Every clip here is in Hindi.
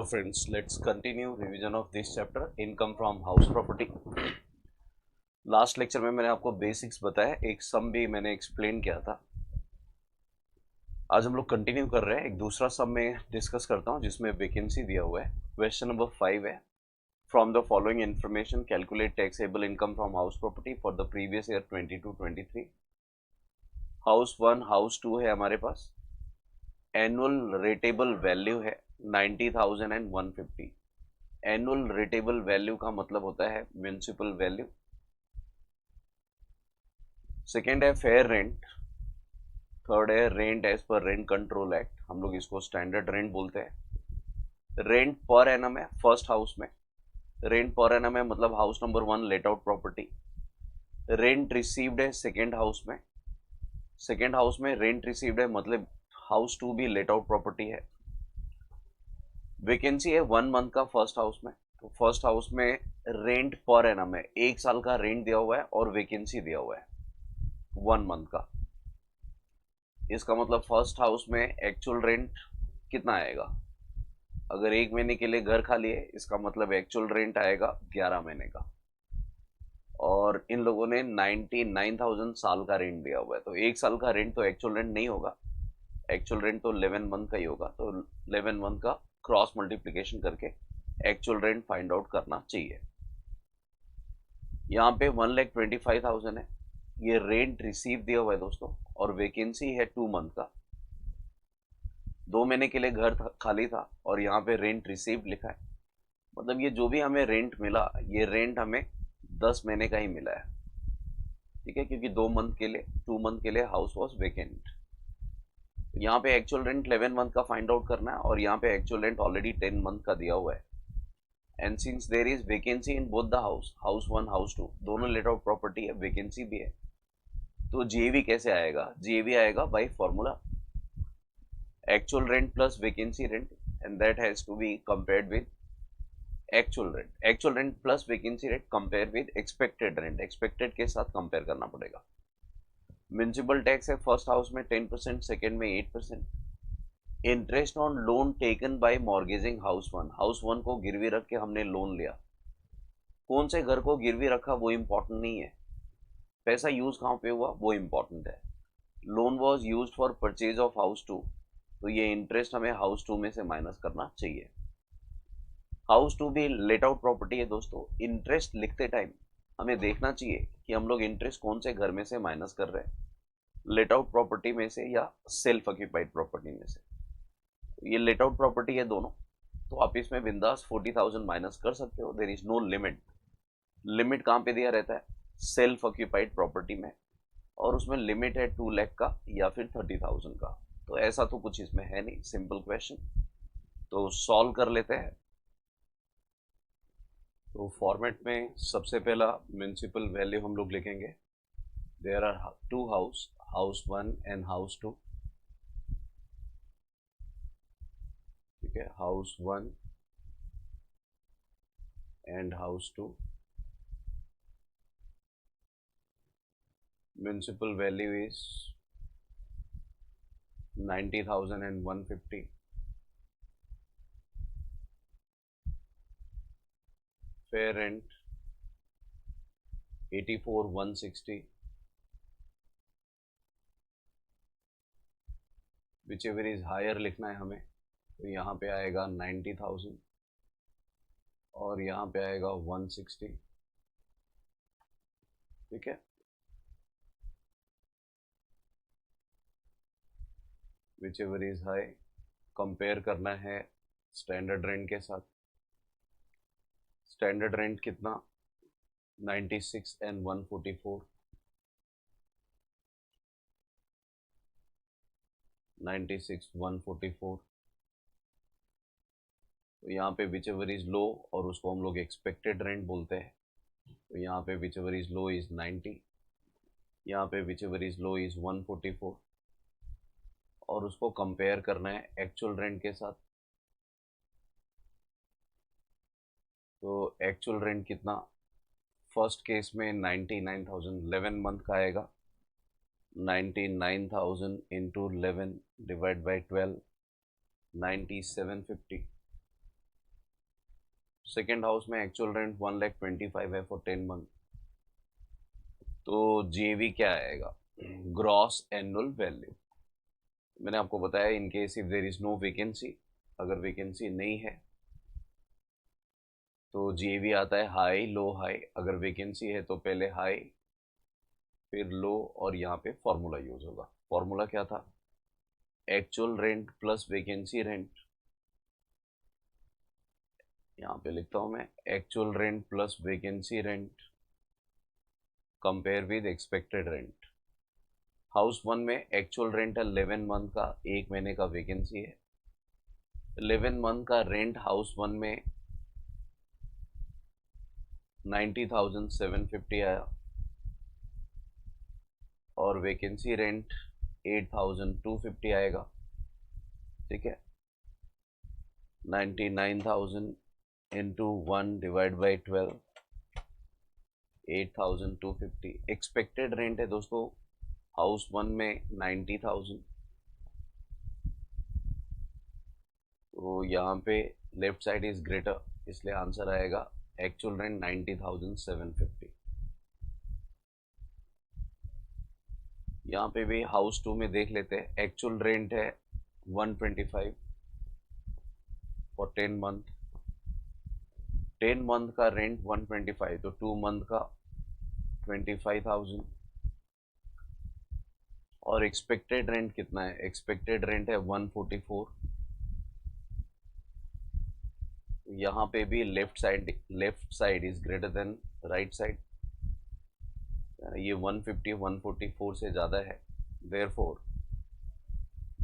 Hello friends, let's continue revision of this chapter income from house property. Last lecture में मैंने आपको बेसिक्स बताया, एक सम भी मैंने एक्सप्लेन किया था. आज हम लोग कंटिन्यू कर रहे हैं. एक दूसरा सम में डिस्कस करता हूं जिसमें वैकेंसी दिया हुआ है. क्वेश्चन नंबर 5 है, from the following information calculate taxable income from house property for the previous year 22-23. House 1 house 2 है हमारे पास. एनुअल रेटेबल वैल्यू है 90,150. एनुअल रेटेबल वैल्यू का मतलब होता है म्युनिसिपल वैल्यू. सेकेंड है फेयर रेंट. थर्ड है rent as per rent control act, हम लोग इसको स्टैंडर्ड रेंट बोलते हैं. रेंट पर एनम है फर्स्ट हाउस में. रेंट पर एनम है मतलब house number 1 late out property. Rent received है सेकेंड हाउस में. सेकेंड हाउस में रेंट रिसीव्ड है मतलब हाउस 2 भी लेट आउट प्रॉपर्टी है. वैकेंसी है 1 मंथ का फर्स्ट हाउस में. तो फर्स्ट हाउस में रेंट पर एनम है, 1 साल का रेंट दिया हुआ है और वैकेंसी दिया हुआ है 1 मंथ का. इसका मतलब फर्स्ट हाउस में एक्चुअल रेंट कितना आएगा? अगर 1 महीने के लिए घर खाली है, इसका मतलब एक्चुअल रेंट आएगा 11 महीने का. और इन लोगों ने 99,000 साल का रेंट दिया हुआ है, तो 1 साल का रेंट तो एक्चुअल रेंट नहीं होगा. एक्चुअल रेंट तो 11 मंथ का ही होगा. तो 11 मंथ का क्रॉस मल्टीप्लिकेशन करके एक्चुअल रेंट फाइंड आउट करना चाहिए. यहाँ पे 1,25,000 है, ये रेंट रिसीव दिया हुआ है दोस्तों, और वैकेंसी है 2 मंथ का. 2 महीने के लिए घर खाली था और यहाँ पे रेंट रिसीव लिखा है, मतलब ये जो भी हमें रेंट मिला, ये रेंट हमें 10 महीने का ही मिला है. ठीक है, क्योंकि 2 मंथ के लिए 2 मंथ के लिए हाउस वॉज वेकेंट. यहाँ पे एक्चुअल रेंट 11 मंथ का फाइंड आउट करना है, और यहाँ पे एक्चुअल रेंट ऑलरेडी 10 मंथ का दिया हुआ है. And since there is vacancy in both the house, house 1 house 2 दोनों लेट आउट प्रॉपर्टी है, वैकेंसी भी है, तो जीएवी कैसे आएगा? जीएवी आएगा by formula actual rent plus vacancy rent, and that has to be compared with actual rent. Actual rent plus vacancy rate compare with expected rent, expected के साथ कंपेयर करना पड़ेगा. म्युनिसिपल टैक्स है फर्स्ट हाउस में 10%, सेकेंड में 8%. Interest on loan taken by mortgaging house 1, house 1 को गिरवी रख के हमने लोन लिया. कौन से घर को गिरवी रखा वो इंपॉर्टेंट नहीं है, पैसा यूज कहाँ पे हुआ वो इंपॉर्टेंट है. Loan was use for purchase of house 2, तो ये इंटरेस्ट हमें हाउस 2 में से माइनस करना चाहिए. हाउस 2 भी लेट आउट प्रॉपर्टी है दोस्तों. इंटरेस्ट लिखते टाइम हमें देखना चाहिए कि हम लोग इंटरेस्ट कौन से घर में से माइनस कर रहे हैं, लेट आउट प्रॉपर्टी में से या सेल्फ ऑक्यूपाइड प्रॉपर्टी में से. ये लेट आउट प्रॉपर्टी है दोनों, तो आप इसमें बिंदास 40,000 माइनस कर सकते हो. There is no limit. Limit कहाँ पे दिया रहता है? सेल्फ ऑक्यूपाइड प्रॉपर्टी में, और उसमें लिमिट है 2 लाख का या फिर 30,000 का. तो ऐसा तो कुछ इसमें है नहीं, सिंपल क्वेश्चन. तो सॉल्व कर लेते हैं. तो फॉर्मेट में सबसे पहला म्युनिसिपल वैल्यू हम लोग लिखेंगे. There are 2 house, house 1 and house 2. ठीक है, house 1 and house 2. Municipal value is 90,150. Fair rent 84,160. Whichever is higher लिखना है हमें, तो यहाँ पे आएगा 90,000 और यहाँ पे आएगा 160. ठीक है, whichever is high. Compare करना है स्टैंडर्ड रेंट के साथ. स्टैंडर्ड रेंट कितना? 96 एंड 144. 96 144. तो यहाँ पे विच एवर इज लो, और उसको हम लोग एक्सपेक्टेड रेंट बोलते हैं. तो यहाँ पे which ever is low is 90, यहाँ पे which ever is low is 144, और उसको कंपेयर करना है एक्चुअल रेंट के साथ. तो एक्चुअल रेंट कितना? फर्स्ट केस में 99,000 11 मंथ का आएगा. 99,000 into 11 divide by 12, 9750. Second house में एक्चुअल रेंट 1,25,000 है फॉर 10 मंथ। तो जेवी क्या आएगा? Gross annual value. मैंने आपको बताया in case if there is no vacancy, अगर वैकेंसी नहीं है तो जेवी आता है हाई लो हाई। अगर वैकेंसी है तो पहले हाई फिर लो, और यहाँ पे फॉर्मूला यूज होगा। फॉर्मूला क्या था? Actual rent plus vacancy rent. यहाँ पे लिखता हूँ मैं, actual rent plus vacancy rent compare with expected rent. House 1 में एक्चुअल रेंट है 11 मंथ का, 1 महीने का वैकेंसी है। 11 मंथ का रेंट हाउस 1 में 90,750 आया, और वैकेंसी रेंट 8,250 आएगा। ठीक है, 99,000 into 1 divide by 12, 8,250 expected rent है दोस्तों हाउस 1 में 90,000। तो यहाँ पे लेफ्ट साइड इज ग्रेटर, इसलिए आंसर आएगा एक्चुअल रेंट 90,750। यहाँ पे भी हाउस 2 में देख लेते हैं। एक्चुअल रेंट है 125 फॉर 10 मंथ। 10 मंथ का रेंट 125, तो 2 मंथ का 25,000। और एक्सपेक्टेड रेंट कितना है? एक्सपेक्टेड रेंट है 144। यहाँ पे भी left side is greater than right side. ये 150 144 से ज़्यादा है, therefore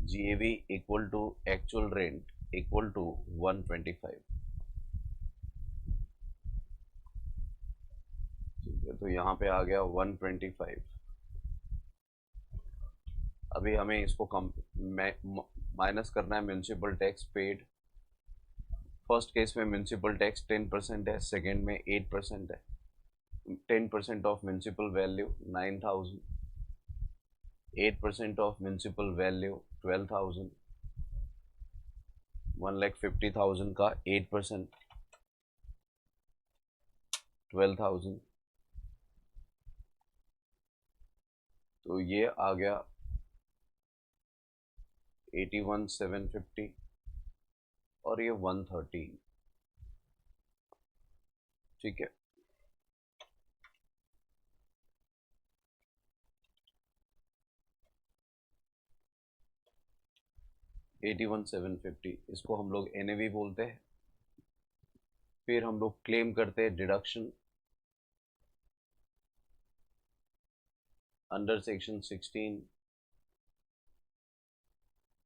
GAV equal to actual rent equal to 125। ठीक है, तो यहाँ पे आ गया 125। अभी हमें इसको कम माइनस करना है municipal tax paid. First case में म्यूनसिपल टैक्स 10% है, सेकेंड में 8% है। 10% of municipal value 9,000, 8% of municipal value 12,000, 1,50,000 का 8% 12,000। तो ये आ गया 81,750, और ये 113। ठीक है, $81,750, इसको हम लोग एनएवी बोलते हैं। फिर हम लोग क्लेम करते हैं डिडक्शन अंडर सेक्शन 16।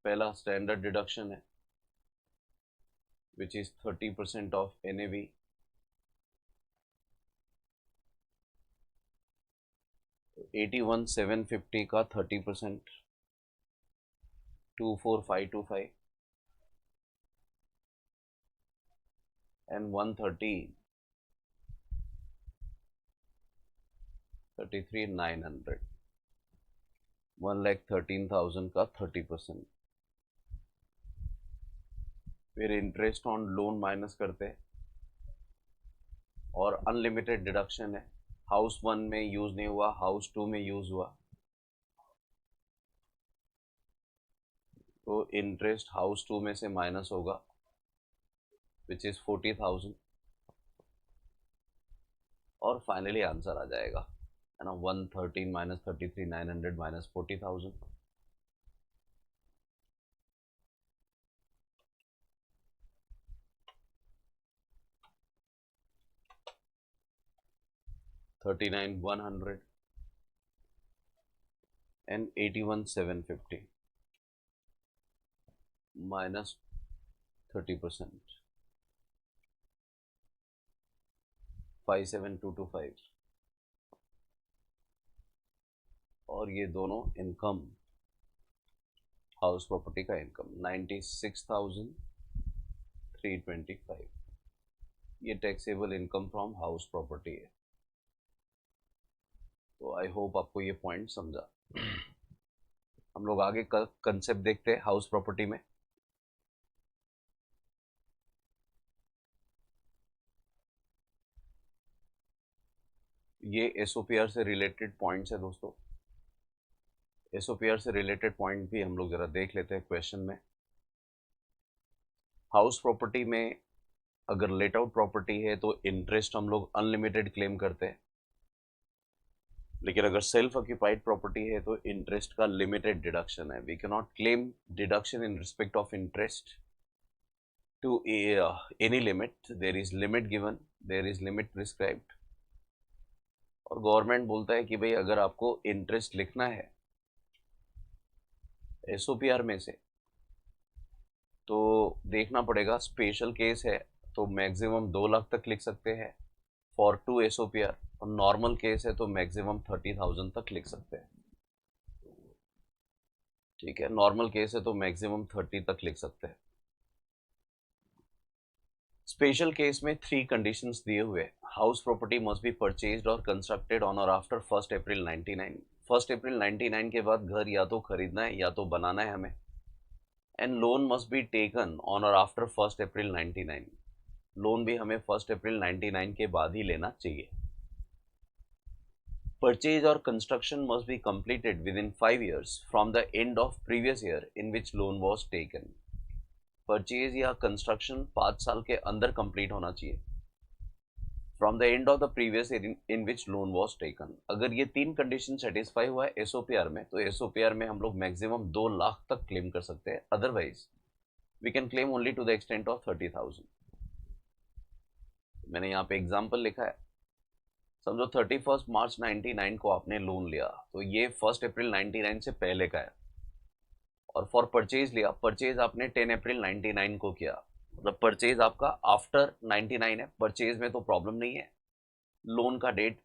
पहला स्टैंडर्ड डिडक्शन है विच इज 30% ऑफ एनएवी। तो 81,750 का 30% 24,525, एंड 113 33,900, 1,13,000 का 30%। फिर इंटरेस्ट ऑन लोन माइनस करते हैं, और अनलिमिटेड डिडक्शन है। हाउस 1 में यूज नहीं हुआ, हाउस 2 में यूज हुआ, तो इंटरेस्ट हाउस 2 में से माइनस होगा विच इज 40,000, और फाइनली आंसर आ जाएगा, है ना, 113 माइनस 33,900 माइनस 40,000। $39,100 and 81,750 minus 30%, 57,225, और ये दोनों इनकम हाउस प्रॉपर्टी का इनकम 96,325, ये taxable income from house property है। तो आई होप आपको ये पॉइंट समझा। हम लोग आगे कंसेप्ट देखते हैं हाउस प्रॉपर्टी में। ये एसओपीआर से रिलेटेड पॉइंट्स है दोस्तों। एसओपीआर से रिलेटेड पॉइंट भी हम लोग जरा देख लेते हैं क्वेश्चन में। हाउस प्रॉपर्टी में अगर लेट आउट प्रॉपर्टी है तो इंटरेस्ट हम लोग अनलिमिटेड क्लेम करते हैं, लेकिन अगर सेल्फ ऑक्यूपाइड प्रॉपर्टी है तो इंटरेस्ट का लिमिटेड डिडक्शन है। We can not claim deduction in respect of interest to any limit. There is limit given, there is limit prescribed. और गवर्नमेंट बोलता है कि भाई अगर आपको इंटरेस्ट लिखना है एसओपीआर में से तो देखना पड़ेगा। स्पेशल केस है तो मैक्सिमम 2 लाख तक लिख सकते हैं फॉर 2 एसओपीआर, और नॉर्मल केस है तो मैक्सिमम 30,000 तक लिख सकते हैं। ठीक है, नॉर्मल केस है तो मैक्सिमम 30 तक लिख सकते हैं। स्पेशल केस में 3 कंडीशंस दिए हुए। House property must be purchased और कंस्ट्रक्टेड ऑन और आफ्टर 1 अप्रैल 99। 1 अप्रैल 99 के बाद घर या तो खरीदना है या तो बनाना है हमें। And loan must be taken on और आफ्टर 1 अप्रैल 99। लोन भी हमें 1 अप्रैल 99 के बाद ही लेना चाहिए। Purchase or construction must be completed within 5 years from the end of previous year in which loan was taken. Purchase या construction 5 साल के अंदर complete होना चाहिए from the end of the previous year in which loan was taken. अगर ये 3 कंडीशन सेटिस्फाई हुआ है एसओपीआर में तो एसओपीआर में हम लोग मैक्सिमम 2 लाख तक क्लेम कर सकते हैं। Otherwise we can claim only to the extent of 30,000। मैंने यहाँ पे एग्जाम्पल लिखा है। समझो 31 मार्च 99 को आपने लोन लिया तो ये 1 अप्रैल 99 से पहले का है। और फॉर परचेज लिया, परचेज आपने 10 अप्रैल 99 को किया, मतलब परचेज आपका आफ्टर 99 है। परचेज में तो प्रॉब्लम नहीं है, लोन का डेट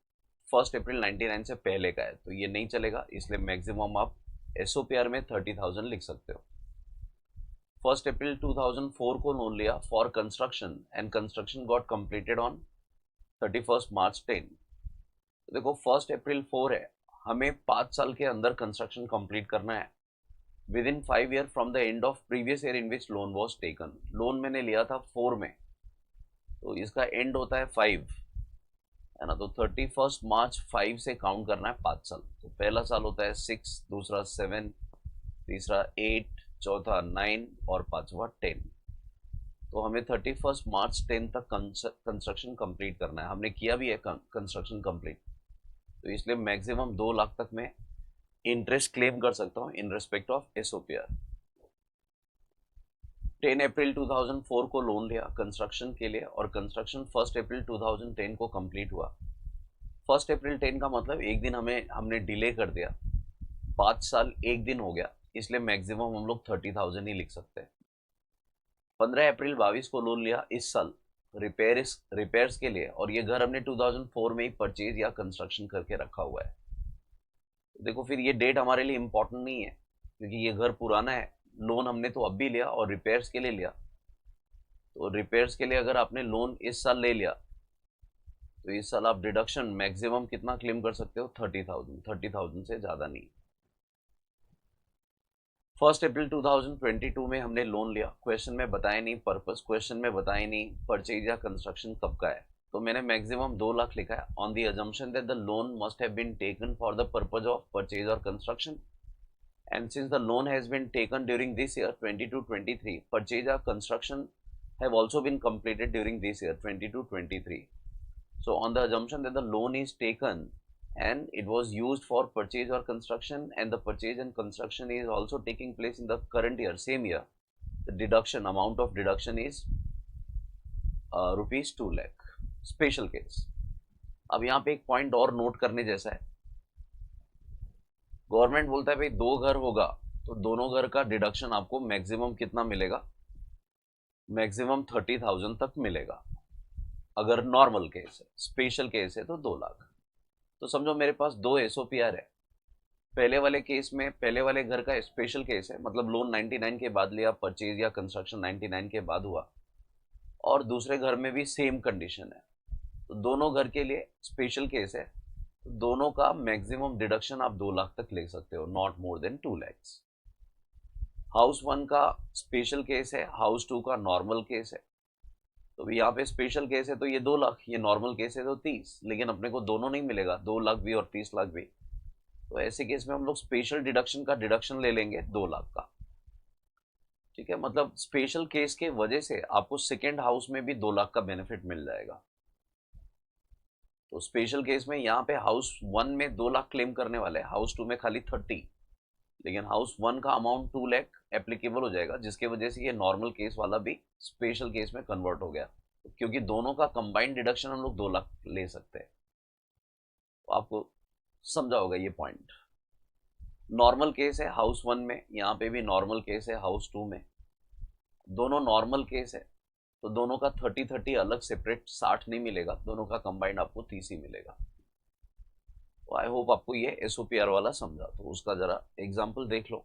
1 अप्रैल 99 से पहले का है तो ये नहीं चलेगा, इसलिए मैक्सिमम आप एसओपीआर में 30,000 लिख सकते हो। 1 अप्रैल 2004 को लोन लिया for construction and construction got completed on 31 मार्च 10। देखो 1 अप्रैल 4 है, हमें 5 साल के अंदर कंस्ट्रक्शन कंप्लीट करना है with in 5 year from the end of previous year in which loan was taken. Loan मैंने लिया था 4 में तो इसका एंड होता है 5 है ना, तो 31 मार्च 5 से काउंट करना है 5 साल। तो पहला साल होता है 6, दूसरा 7, तीसरा 8, चौथा 9 और पांचवा 10। तो हमें 31 मार्च 10 तक कंस्ट्रक्शन कंप्लीट करना है। हमने किया भी है कंस्ट्रक्शन कंप्लीट, तो इसलिए मैक्सिमम 2 लाख तक मैं इंटरेस्ट क्लेम कर सकता हूं इन रिस्पेक्ट ऑफ एसओपीआर। 10 अप्रैल 2004 को लोन लिया कंस्ट्रक्शन के लिए और कंस्ट्रक्शन 1 अप्रैल 2010 को कंप्लीट हुआ। 1 अप्रैल 10 का मतलब एक दिन हमने डिले कर दिया, 5 साल 1 दिन हो गया, इसलिए मैक्सिमम हम लोग 30,000 ही लिख सकते हैं। 15 अप्रैल 22 को लोन लिया इस साल रिपेयर्स के लिए, और ये घर हमने 2004 में ही परचेज या कंस्ट्रक्शन करके रखा हुआ है। देखो फिर ये डेट हमारे लिए इंपॉर्टेंट नहीं है क्योंकि ये घर पुराना है, लोन हमने तो अब भी लिया और रिपेयर्स के लिए लिया। तो रिपेयर्स के लिए अगर आपने लोन इस साल ले लिया तो इस साल आप डिडक्शन मैक्सिमम कितना क्लेम कर सकते हो, 30,000। 30,000 से ज्यादा नहीं। 1 अप्रैल 2022 में हमने लोन लिया, क्वेश्चन में बताया नहीं पर्पस, क्वेश्चन में बताया नहीं परचेज या कंस्ट्रक्शन कब का है, तो मैंने मैक्सिमम 2 लाख लिखा है on the assumption that the loan must have been taken for the purpose of purchase और construction. And since the loan has been taken during this year 22-23, purchase और construction have also been completed during this year 22-23. So on the assumption that the loan is taken and it was used for purchase or construction and the purchase and construction is also taking place in the current year, same year, the deduction amount of deduction is rupees 2 lakh. Special case. अब यहाँ पे एक पॉइंट और नोट करने जैसा है। गवर्नमेंट बोलता है भाई 2 घर होगा तो दोनों घर का डिडक्शन आपको मैक्सिमम कितना मिलेगा, मैक्सिमम 30,000 तक मिलेगा अगर नॉर्मल केस है। स्पेशल केस है तो 2 लाख। तो समझो मेरे पास 2 एसओपीआर है। पहले वाले केस में पहले वाले घर का स्पेशल केस है, मतलब लोन 99 के बाद लिया, परचेज या कंस्ट्रक्शन 99 के बाद हुआ, और दूसरे घर में भी सेम कंडीशन है, तो दोनों घर के लिए स्पेशल केस है। तो दोनों का मैक्सिमम डिडक्शन आप 2 लाख तक ले सकते हो, not more than 2 lakhs. House 1 का स्पेशल केस है, हाउस 2 का नॉर्मल केस है। तो यहाँ पे स्पेशल केस है तो ये 2 लाख, ये नॉर्मल केस है तो 30, लेकिन अपने को दोनों नहीं मिलेगा, 2 लाख भी और 30 लाख भी। तो ऐसे केस में हम लोग स्पेशल डिडक्शन का डिडक्शन ले लेंगे 2 लाख का। ठीक है, मतलब स्पेशल केस के वजह से आपको सेकेंड हाउस में भी 2 लाख का बेनिफिट मिल जाएगा। तो स्पेशल केस में यहाँ पे हाउस 1 में 2 लाख क्लेम करने वाले हैं, हाउस 2 में खाली 30, लेकिन हाउस 1 का अमाउंट 2 लाख एप्लीकेबल हो जाएगा, जिसके वजह से ये नॉर्मल केस वाला भी स्पेशल केस में कन्वर्ट हो गया, क्योंकि दोनों का कंबाइंड डिडक्शन हम लोग 2 लाख ले सकते हैं। तो आपको समझा होगा ये पॉइंट। नॉर्मल केस है हाउस 1 में, यहाँ पे भी नॉर्मल केस है हाउस 2 में, दोनों नॉर्मल केस है, तो दोनों का 30-30 अलग सेपरेट 60 नहीं मिलेगा, दोनों का कंबाइंड आपको 30 ही मिलेगा। तो आई होप आपको ये एसओपीआर वाला समझा, तो उसका जरा एग्जांपल देख लो।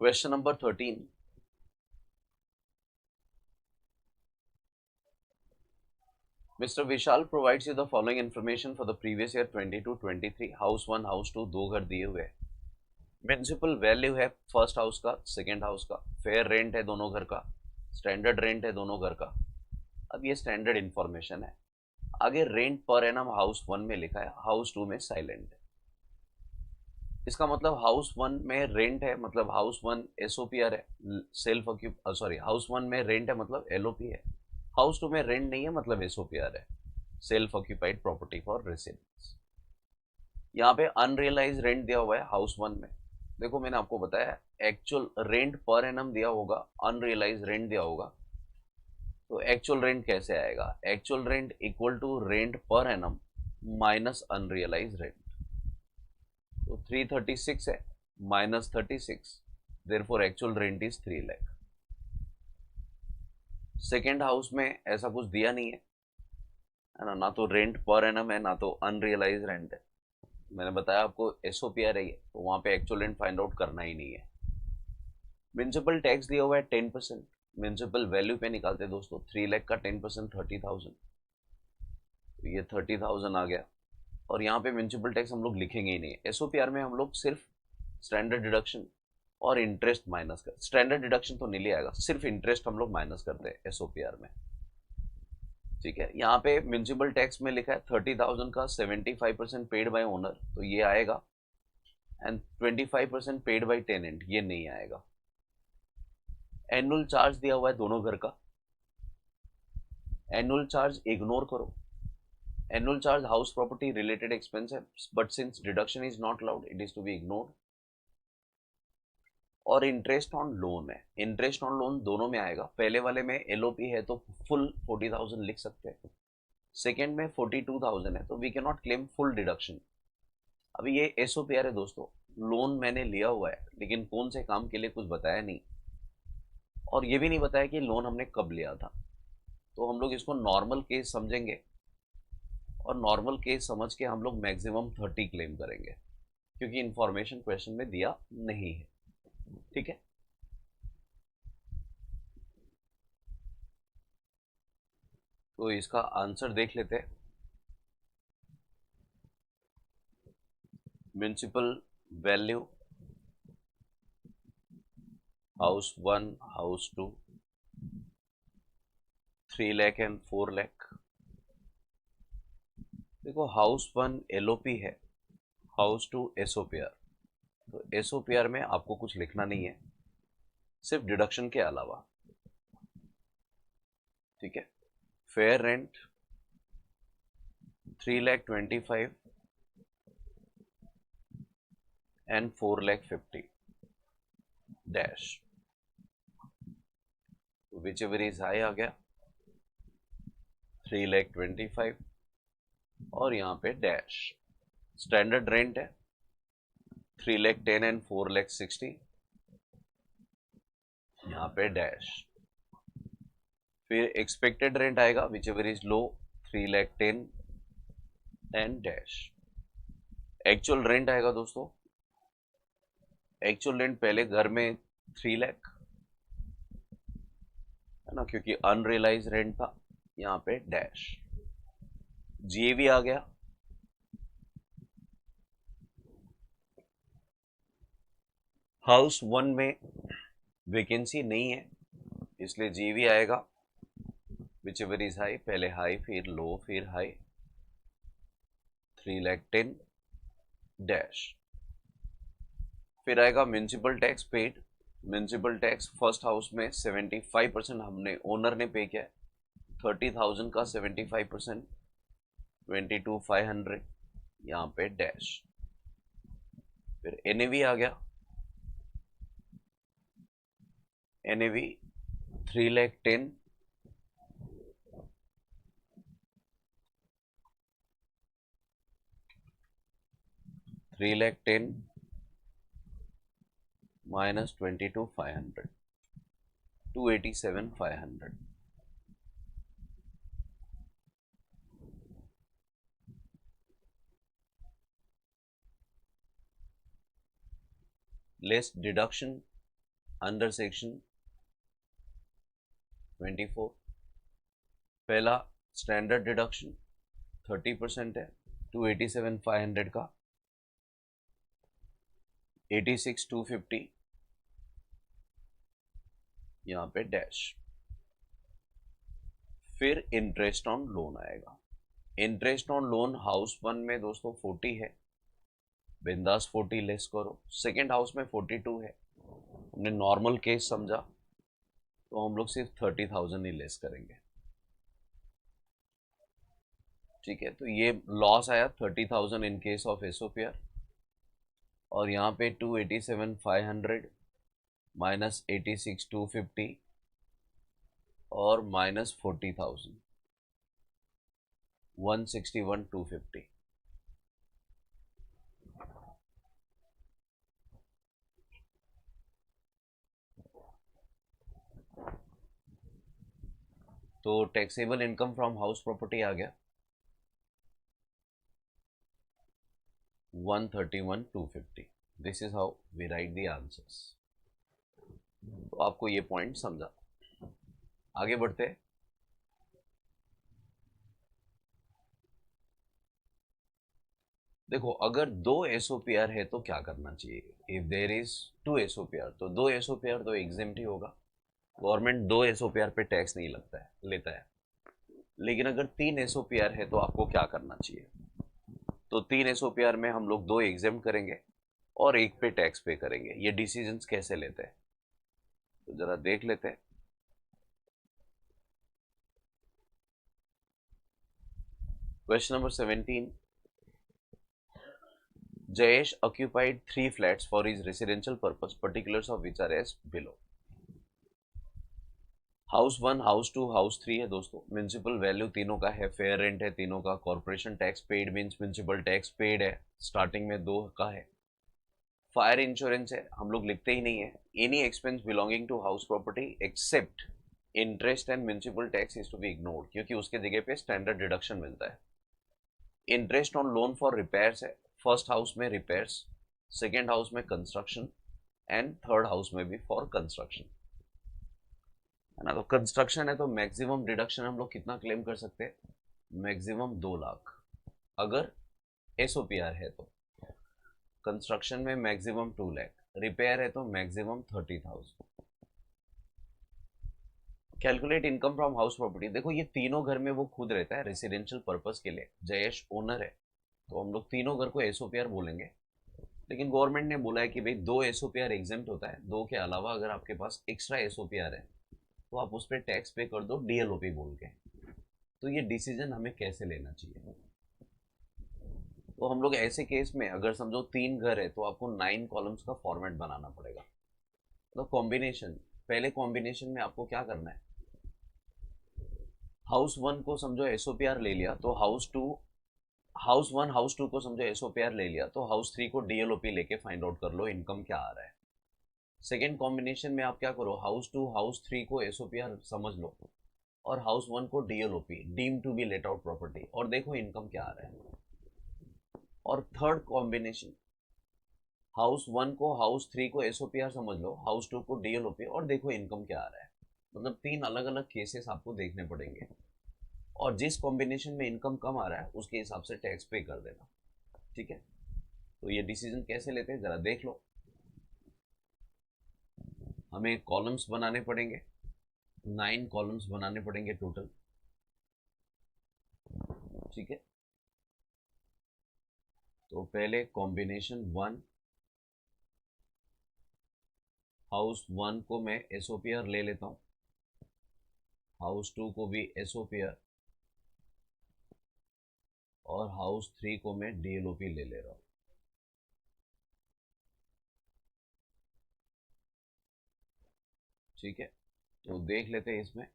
Question number 13, Mr. Vishal provides you the following information for the previous year 22-23, house 1 house 2 दो घर दिए हुए हैं। म्यूनसिपल वैल्यू है फर्स्ट हाउस का, सेकेंड हाउस का, फेयर रेंट है दोनों घर का, स्टैंडर्ड रेंट है दोनों घर का। अब ये स्टैंडर्ड इंफॉर्मेशन है। आगे रेंट पर एनम हाउस 1 में लिखा है, हाउस 2 में साइलेंट है। इसका मतलब हाउस 1 में रेंट है, मतलब हाउस 1 एसओपीआर है, सेल्फ ऑक्यूप सॉरी, हाउस 1 में रेंट है मतलब एलओपी है। हाउस 2 में रेंट नहीं है मतलब एसओपीआर है, self occupied property for residence. यहाँ पे अनरियलाइज रेंट दिया हुआ है हाउस 1 में। देखो मैंने आपको बताया एक्चुअल रेंट पर एनम दिया होगा, अनरियलाइज रेंट दिया होगा, तो एक्चुअल रेंट कैसे आएगा? Actual rent equal to rent per annum minus unrealised rent. तो 336 है minus 36, therefore actual rent is 3 lakh. Second house में ऐसा कुछ दिया नहीं है ना, ना तो रेंट पर एनम है ना तो अनरियलाइज रेंट है। मैंने बताया आपको एसओपीआर है ये, तो वहां पे एक्चुअल रेंट फाइंड आउट करना ही नहीं है। म्यूनसिपल टैक्स दिया हुआ है 10%, म्यूनसिपल वैल्यू पे निकालते हैं दोस्तों, 3 लाख का 10% 30,000, तो ये 30,000 आ गया। और यहाँ पे म्यूनसिपल टैक्स हम लोग लिखेंगे ही नहीं, एसओपीआर में हम लोग सिर्फ स्टैंडर्ड डिडक्शन और इंटरेस्ट माइनस कर, स्टैंडर्ड डिडक्शन तो नहीं आएगा, सिर्फ इंटरेस्ट हम लोग माइनस करते हैं एसओपीआर में। ठीक है, यहाँ पे म्यूनसिपल टैक्स में लिखा है 30,000 का 75% पेड बाय ओनर, तो ये आएगा, एंड 25% पेड बाय टेनेंट, ये नहीं आएगा। एनुअल चार्ज दिया हुआ है दोनों घर का, एनुअल चार्ज इग्नोर करो। Annual charge house property related expense है, but since deduction is not allowed it is to be ignored. और इंटरेस्ट ऑन लोन है, इंटरेस्ट ऑन लोन दोनों में आएगा। पहले वाले में एलओपी है तो फुल 40,000 लिख सकते हैं, सेकेंड में 42,000 है तो we can not claim full deduction. अभी ये एसओपीआर है दोस्तों, लोन मैंने लिया हुआ है लेकिन कौन से काम के लिए कुछ बताया नहीं, और ये भी नहीं बताया कि लोन हमने कब लिया था। तो हम लोग इसको नॉर्मल केस समझेंगे, और नॉर्मल केस समझ के हम लोग मैक्सिमम 30 क्लेम करेंगे, क्योंकि इंफॉर्मेशन क्वेश्चन में दिया नहीं है। ठीक है, तो इसका आंसर देख लेते हैं। Municipal value house 1 house 2 3 lakh and 4 lakh. देखो हाउस 1 एलओपी है, हाउस 2 एसओपीआर, तो एसओपीआर में आपको कुछ लिखना नहीं है सिर्फ डिडक्शन के अलावा। ठीक है, fair rent 3,25,000 and 4,50,000 dash, whichever is high आ गया 3,25,000, और यहाँ पे डैश। स्टैंडर्ड रेंट है 3,10,000 एंड 4,60,000, यहाँ पे डैश। फिर एक्सपेक्टेड रेंट आएगा which ever is low 3,10,000 and dash. Actual rent आएगा दोस्तों, एक्चुअल रेंट पहले घर में 3 लाख, है ना, क्योंकि अनरियलाइज रेंट था, यहाँ पे डैश। जीएवी आ गया, हाउस 1 में वैकेंसी नहीं है, इसलिए जीएवी आएगा, विच एवर इज हाई, पहले हाई फिर लो फिर हाई, 3,10,000 डैश। फिर आएगा municipal tax paid. Municipal tax first house में 75% हमने ओनर ने पे किया है, 30,000 का 75%, 22,500, यहाँ पे डैश। फिर एनएवी आ गया, NAV 3,10,000, 3,10,000 minus 22,500, 287,500। Less deduction under section 24। पहला स्टैंडर्ड डिडक्शन 30% है, 287,500 का, 86,250, यहाँ पे डैश। फिर इंटरेस्ट ऑन लोन आएगा। इंटरेस्ट ऑन लोन हाउस 1 में दोस्तों 40 है, बिंदास 40 लेस करो। सेकेंड हाउस में 42 है, हमने नॉर्मल केस समझा तो हम लोग सिर्फ 30,000 ही लेस करेंगे। ठीक है, तो ये लॉस आया 30,000 इन केस ऑफ एसओपीआर, और यहाँ पे 287,500 माइनस 86,250 और माइनस 40,000, 161,250। तो taxable income from house property आ गया 131,250। This is how we write the answers. तो आपको ये पॉइंट समझा। आगे बढ़ते हैं। देखो, अगर दो एसओपीआर है तो क्या करना चाहिए। इफ देयर इज टू एसओपीआर, तो दो एसओपीआर तो एग्जेम्प्ट ही होगा, गवर्नमेंट दो एसओपीआर पे टैक्स नहीं लगता है, लेता है। लेकिन अगर तीन एसओपीआर है तो आपको क्या करना चाहिए। तो तीन एसओपीआर में हम लोग दो एग्जेम्प्ट करेंगे और एक पे टैक्स पे करेंगे। ये डिसीजंस कैसे लेते हैं तो जरा देख लेते हैं। Question number 17, Jayesh occupied 3 flats for his residential purpose, particulars of which are as below. House 1, house 2, house 3 है दोस्तों। म्यूनसिपल वैल्यू तीनों का है, फेयर रेंट है तीनों का, corporation tax paid means municipal tax paid है, स्टार्टिंग में 2 का है। फायर इंश्योरेंस है, हम लोग लिखते ही नहीं है। Any expense belonging to house property except interest and municipal tax is to be ignored, क्योंकि उसके जगह पे स्टैंडर्ड डिडक्शन मिलता है। Interest on loan for repairs है, फर्स्ट हाउस में रिपेयर्स, सेकेंड हाउस में कंस्ट्रक्शन एंड थर्ड हाउस में भी फॉर कंस्ट्रक्शन, है ना। तो कंस्ट्रक्शन है तो मैक्सिमम डिडक्शन हम लोग कितना क्लेम कर सकते हैं, मैक्सिमम 2 लाख अगर एसओपीआर है तो। कंस्ट्रक्शन में मैक्सिमम 2 लाख, रिपेयर है तो maximum 30,000। Calculate income from house property. देखो, ये तीनों घर में वो खुद रहता है रेसिडेंशियल पर्पस के लिए, जयेश ओनर है, तो हम लोग तीनों घर को एसओपीआर बोलेंगे। लेकिन गवर्नमेंट ने बोला है कि भाई 2 एसओपीआर एग्जेम्प्ट होता है, 2 के अलावा अगर आपके पास एक्स्ट्रा एसओपीआर है तो आप उस पर टैक्स पे कर दो डीएलओपी बोल के। तो ये डिसीजन हमें कैसे लेना चाहिए। तो हम लोग ऐसे केस में अगर समझो 3 घर है तो आपको 9 कॉलम्स का फॉर्मेट बनाना पड़ेगा। तो कॉम्बिनेशन, पहले कॉम्बिनेशन में आपको क्या करना है, हाउस 1 को समझो एसओपीआर ले लिया तो हाउस 2, हाउस 1 हाउस 2 को समझो एसओपीआर ले लिया तो हाउस 3 को डीएलओपी लेके फाइंड आउट कर लो इनकम क्या आ रहा है। सेकेंड कॉम्बिनेशन में आप क्या करो, हाउस 2 हाउस 3 को एसओपीआर समझ लो और हाउस 1 को DLOP, deem to be let out property, और देखो इनकम क्या आ रहा है। और थर्ड कॉम्बिनेशन, हाउस 1 को हाउस 3 को एसओपीआर समझ लो, हाउस 2 को डीएलओपी, और देखो इनकम क्या आ रहा है। मतलब 3 अलग अलग केसेस आपको देखने पड़ेंगे, और जिस कॉम्बिनेशन में इनकम कम आ रहा है उसके हिसाब से टैक्स पे कर देना। ठीक है, तो ये डिसीजन कैसे लेते हैं जरा देख लो। हमें कॉलम्स बनाने पड़ेंगे, 9 कॉलम्स बनाने पड़ेंगे टोटल। ठीक है, तो पहले कॉम्बिनेशन 1, हाउस 1 को मैं एसओपीआर ले लेता हूँ, हाउस 2 को भी एसओपीआर, और हाउस 3 को मैं डीएलओपी ले ले रहा हूँ। ठीक है, तो देख लेते हैं इसमें।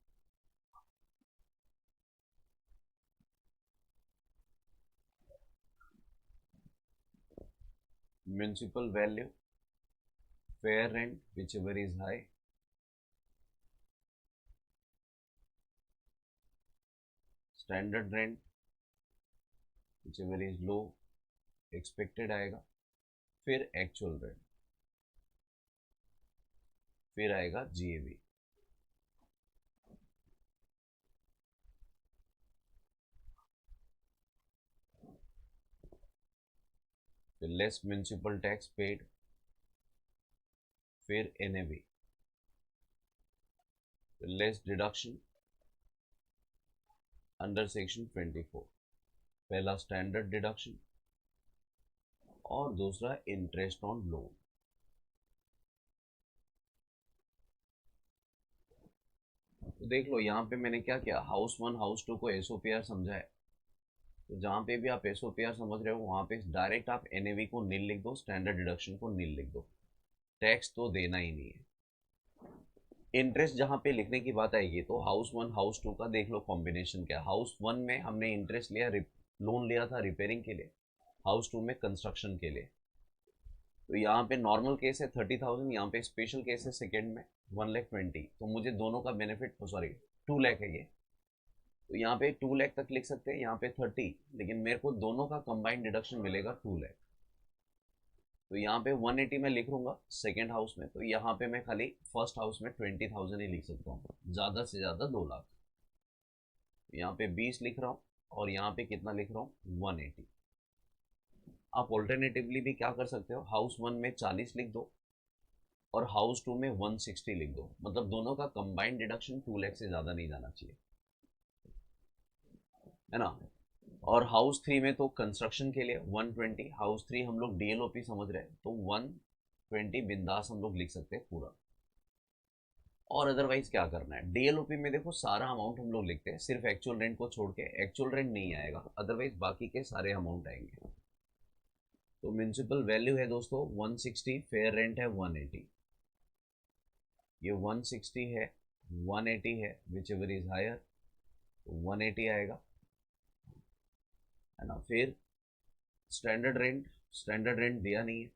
Municipal value, fair rent which ever is high, standard rent which ever is low, expected आएगा, फिर एक्चुअल रेंट, फिर आएगा जीएवी। फिर लेस म्युनिसिपल टैक्स पेड, फिर एनएवी, फिर लेस डिडक्शन अंडर सेक्शन 24। पहला स्टैंडर्ड डिडक्शन और दूसरा इंटरेस्ट ऑन लोन। तो देख लो यहाँ पे मैंने क्या किया, हाउस 1 हाउस 2 को एसओपीआर समझा है, तो जहाँ पे भी आप एसओपीआर समझ रहे हो वहाँ पे डायरेक्ट आप एनएवी को नील लिख दो, स्टैंडर्ड डिडक्शन को नील लिख दो, टैक्स तो देना ही नहीं है। इंटरेस्ट जहाँ पे लिखने की बात आएगी तो हाउस 1 हाउस 2 का देख लो कॉम्बिनेशन क्या। हाउस 1 में हमने इंटरेस्ट लिया, लोन लिया था रिपेयरिंग के लिए, हाउस 2 में कंस्ट्रक्शन के लिए। तो यहाँ पे नॉर्मल केस है 30,000, यहाँ पे स्पेशल केस है सेकेंड में 1,20,000। तो मुझे दोनों का बेनिफिट, सॉरी 2 लाख है ये, तो यहाँ पे 2 लाख तक लिख सकते हैं, यहाँ पे 30, लेकिन मेरे को दोनों का कंबाइंड डिडक्शन मिलेगा 2 लाख। तो यहाँ पे 180 में लिख लूंगा सेकेंड हाउस में, तो यहाँ पे मैं खाली फर्स्ट हाउस में 20,000 ही लिख सकता हूँ, ज़्यादा से ज़्यादा 2 लाख। यहाँ पे 20 लिख रहा हूँ, और यहाँ पे कितना लिख रहा हूँ 180। आप ऑल्टरनेटिवली भी क्या कर सकते हो, हाउस 1 में 40 लिख दो और हाउस 2 में 160 लिख दो, मतलब दोनों का कंबाइंड डिडक्शन 2 लाख से ज़्यादा नहीं जाना चाहिए, है ना। और हाउस 3 में तो कंस्ट्रक्शन के लिए 120, हाउस 3 हम लोग डीएलओपी समझ रहे हैं तो 120 बिंदास हम लोग लिख सकते हैं पूरा। और अदरवाइज क्या करना है, डीएलओपी में देखो सारा अमाउंट हम लोग लिखते हैं, सिर्फ एक्चुअल रेंट को छोड़ के, एक्चुअल रेंट नहीं आएगा, अदरवाइज बाकी के सारे अमाउंट आएंगे। तो म्यूनसिपल वैल्यू है दोस्तों 160, फेयर रेंट है 180, ये 160 है, 180 है, विच एवर इज हायर, 180 आएगा, है ना। फिर स्टैंडर्ड रेंट, स्टैंडर्ड रेंट दिया नहीं है,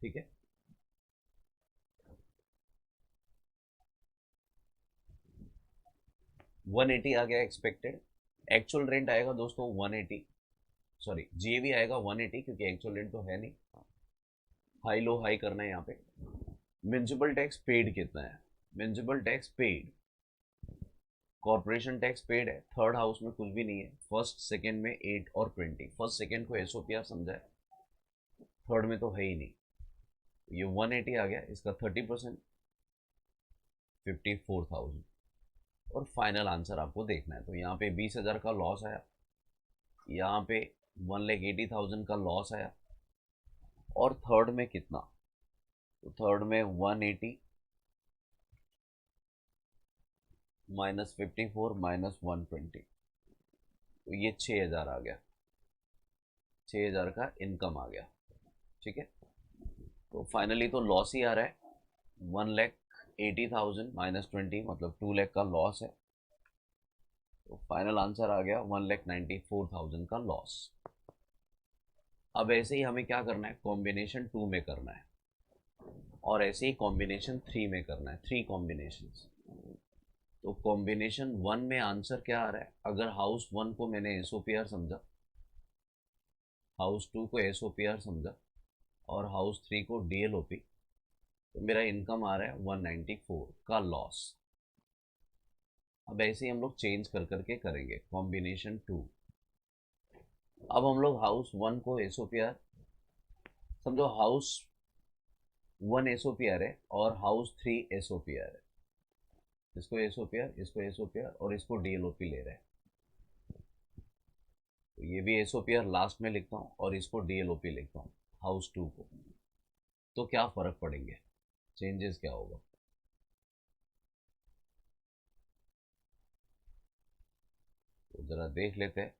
ठीक है। 180 आ गया एक्सपेक्टेड, एक्चुअल रेंट आएगा दोस्तों 180, सॉरी जीएवी आएगा 180 क्योंकि एक्चुअल रेंट तो है नहीं, हाई लो हाई करना है यहाँ पे। म्यूनसिपल टैक्स पेड कितना है, municipal tax paid, corporation tax paid है, थर्ड हाउस में कुछ भी नहीं है, फर्स्ट सेकंड में 8 और 20, फर्स्ट सेकंड को एसओपीआर समझा है, थर्ड में तो है ही नहीं, ये 180 आ गया, इसका 30% 54,000। और फाइनल आंसर आपको देखना है, तो यहाँ पे 20,000 का लॉस आया, यहाँ पे 1,80,000 का लॉस आया, और थर्ड में कितना, तो थर्ड में 180 माइनस 54 माइनस 120, तो ये 6,000 आ गया, 6,000 का इनकम आ गया। ठीक है, तो फाइनली तो लॉस ही आ रहा है, 1,80,000 माइनस 20 मतलब 2 लाख का लॉस है, तो फाइनल आंसर आ गया 1,94,000 का लॉस। अब ऐसे ही हमें क्या करना है, कॉम्बिनेशन 2 में करना है, और ऐसे ही कॉम्बिनेशन 3 में करना है, 3 कॉम्बिनेशन। तो कॉम्बिनेशन 1 में आंसर क्या आ रहा है, अगर हाउस 1 को मैंने एसओपीआर समझा, हाउस 2 को एसओपीआर समझा, और हाउस 3 को डीएलओपी, तो मेरा इनकम आ रहा है 194 का लॉस। अब ऐसे ही हम लोग चेंज कर करके करेंगे कॉम्बिनेशन 2। अब हम लोग हाउस 1 को एसओपीआर समझो, हाउस 1 एसओपीआर है और हाउस 3 एसओपीआर है। इसको एसओपीआर, इसको एसओपीआर और इसको डीएलओपी ले रहे हैं। तो ये भी एसओपीआर लास्ट में लिखता हूँ और इसको डीएलओपी लिखता हूँ हाउस 2 को। तो क्या फर्क पड़ेंगे, चेंजेस क्या होगा? तो जरा देख लेते हैं।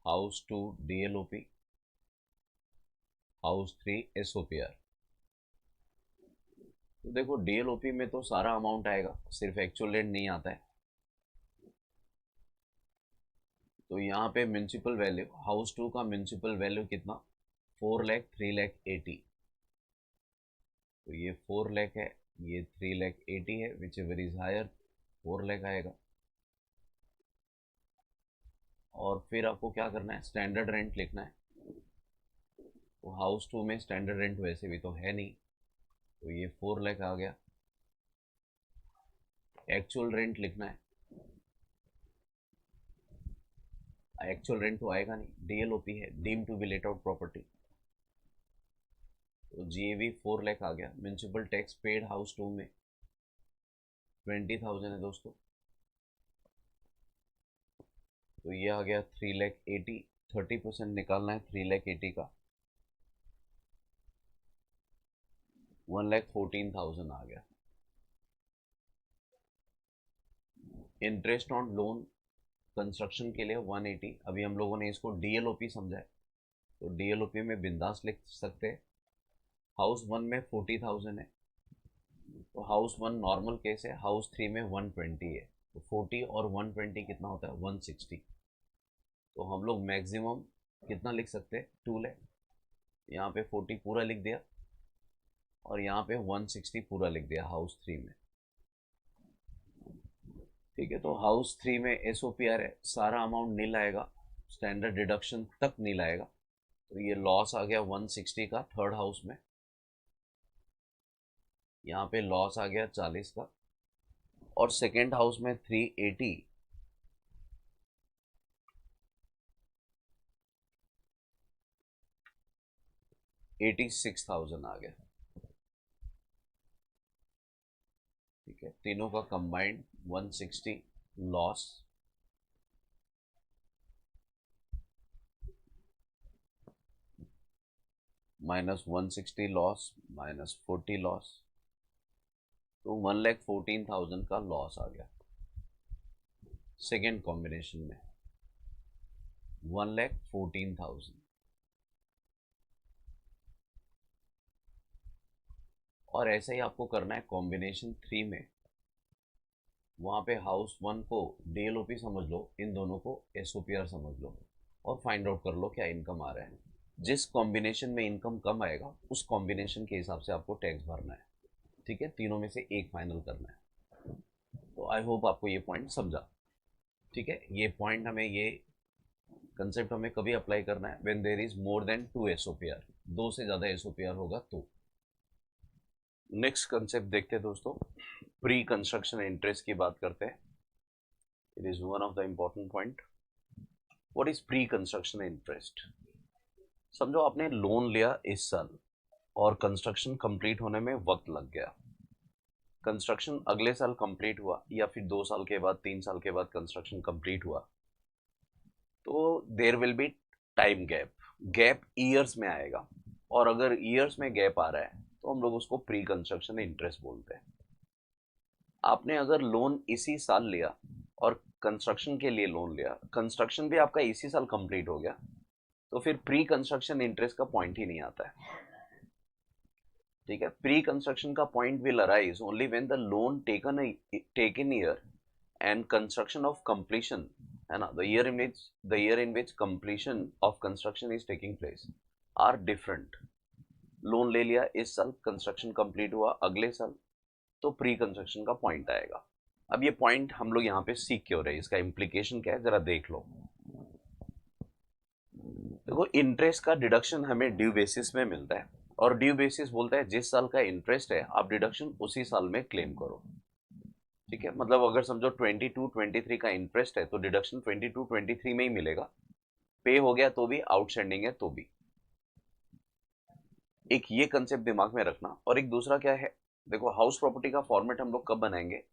House 2 DLOP, house 3 SOPR. तो देखो डीएलओपी में तो सारा अमाउंट आएगा, सिर्फ एक्चुअल रेंट नहीं आता है। तो यहाँ पे म्यूनसिपल वैल्यू, हाउस 2 का म्यूनसिपल वैल्यू कितना, 4 लाख 3 लाख 80। तो ये 4 लाख है, ये 3 लाख 80 है, whichever is higher 4 lakh आएगा। और फिर आपको क्या करना है, स्टैंडर्ड रेंट लिखना है। तो हाउस 2 में स्टैंडर्ड रेंट वैसे भी तो है नहीं, तो ये 4 लाख आ गया। एक्चुअल रेंट लिखना है, एक्चुअल रेंट तो आएगा नहीं, डीएलओपी है, deem to be let out property. तो जीएवी 4 लाख आ गया। म्यूनसिपल टैक्स पेड हाउस 2 में 20,000 है दोस्तों। तो ये आ गया 3 लाख 80, 30% निकालना है 3 लाख 80 का, 1,14,000 आ गया। इंटरेस्ट ऑन लोन कंस्ट्रक्शन के लिए 180। अभी हम लोगों ने इसको डीएलओपी समझा है, तो डीएलओपी में बिंदास लिख सकते हैं। हाउस 1 में 40,000 है, तो हाउस 1 नॉर्मल केस है, हाउस 3 में 120 है। तो 40 और 120 कितना होता है, 160। तो हम लोग मैक्सिमम कितना लिख सकते हैं, 2 लाख। यहाँ पे 40 पूरा लिख दिया और यहाँ पे 160 पूरा लिख दिया हाउस 3 में। ठीक है, तो हाउस 3 में एसओपीआर है, सारा अमाउंट नील आएगा, स्टैंडर्ड डिडक्शन तक नील आएगा। तो ये लॉस आ गया 160 का थर्ड हाउस में। यहाँ पे लॉस आ गया 40 का। और सेकेंड हाउस में 380, 86,000 आ गया। ठीक है, तीनों का combined 160 loss, minus 160 loss, minus 40 loss, तो 1,14,000 का लॉस आ गया सेकेंड कॉम्बिनेशन में, 1,14,000। और ऐसे ही आपको करना है कॉम्बिनेशन 3 में। वहाँ पे हाउस 1 को डीएलओपी समझ लो, इन दोनों को एसओपीआर समझ लो और फाइंड आउट कर लो क्या इनकम आ रहा है। जिस कॉम्बिनेशन में इनकम कम आएगा उस कॉम्बिनेशन के हिसाब से आपको टैक्स भरना है। ठीक है, तीनों में से एक फाइनल करना है। तो आई होप आपको ये पॉइंट समझा। ठीक है, ये पॉइंट हमें, ये कंसेप्ट हमें कभी अप्लाई करना है when there is more than 2 SOPR, दो से ज़्यादा एसओपीआर होगा तो। नेक्स्ट कंसेप्ट देखते हैं दोस्तों, प्री कंस्ट्रक्शन इंटरेस्ट की बात करते हैं। It is one of the important point. What is pre construction interest? समझो आपने लोन लिया इस साल और कंस्ट्रक्शन कंप्लीट होने में वक्त लग गया। कंस्ट्रक्शन अगले साल कंप्लीट हुआ या फिर 2 साल के बाद, 3 साल के बाद कंस्ट्रक्शन कंप्लीट हुआ, तो there will be time gap, gap years में आएगा। और अगर ईयर्स में गैप आ रहा है तो हम लोग उसको प्री कंस्ट्रक्शन इंटरेस्ट बोलते हैं। आपने अगर लोन इसी साल लिया और कंस्ट्रक्शन के लिए लोन लिया, कंस्ट्रक्शन भी आपका इसी साल कंप्लीट हो गया, तो फिर प्री कंस्ट्रक्शन इंटरेस्ट का पॉइंट ही नहीं आता है। ठीक है, प्री कंस्ट्रक्शन का point will arise only when the loan taken year and construction of completion, है ना, the year in which completion of construction is taking place are different. Loan ले लिया इस साल, कंस्ट्रक्शन कंप्लीट हुआ अगले साल, तो प्री कंस्ट्रक्शन का पॉइंट आएगा। अब ये पॉइंट हम लोग यहाँ पे सीख क्यों रहे हैं, इसका इम्प्लीकेशन क्या है जरा देख लो। देखो इंटरेस्ट का डिडक्शन हमें ड्यू बेसिस में मिलता है, और ड्यू बेसिस बोलता है जिस साल का इंटरेस्ट है आप डिडक्शन उसी साल में क्लेम करो। ठीक है, मतलब अगर समझो 22-23 का इंटरेस्ट है तो डिडक्शन 22-23 में ही मिलेगा, पे हो गया तो भी, आउटस्टैंडिंग है तो भी। एक ये कंसेप्ट दिमाग में रखना। और एक दूसरा क्या है, देखो हाउस प्रॉपर्टी का फॉर्मेट हम लोग कब बनाएंगे,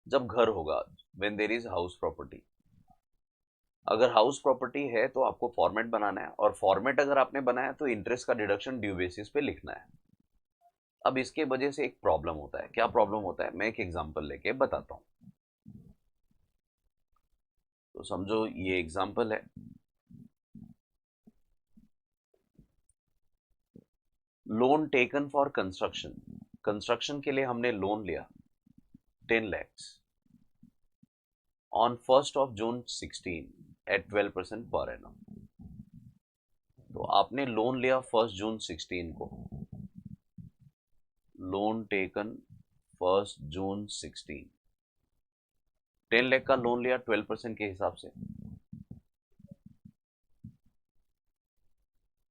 जब घर होगा, when there is house property. अगर हाउस प्रॉपर्टी है तो आपको फॉर्मेट बनाना है, और फॉर्मेट अगर आपने बनाया तो इंटरेस्ट का डिडक्शन ड्यू बेसिस पे लिखना है। अब इसके वजह से एक प्रॉब्लम होता है। क्या प्रॉब्लम होता है, मैं एक एग्जांपल लेके बताता हूं। तो समझो ये एग्जांपल है, loan taken for construction. Construction के लिए हमने लोन लिया 10 lakhs on 1st of June 16 at 12% per annum. तो आपने लोन लिया 1st June 16 को, loan taken 1st June 16, 10 lakh का लोन लिया 12% के हिसाब से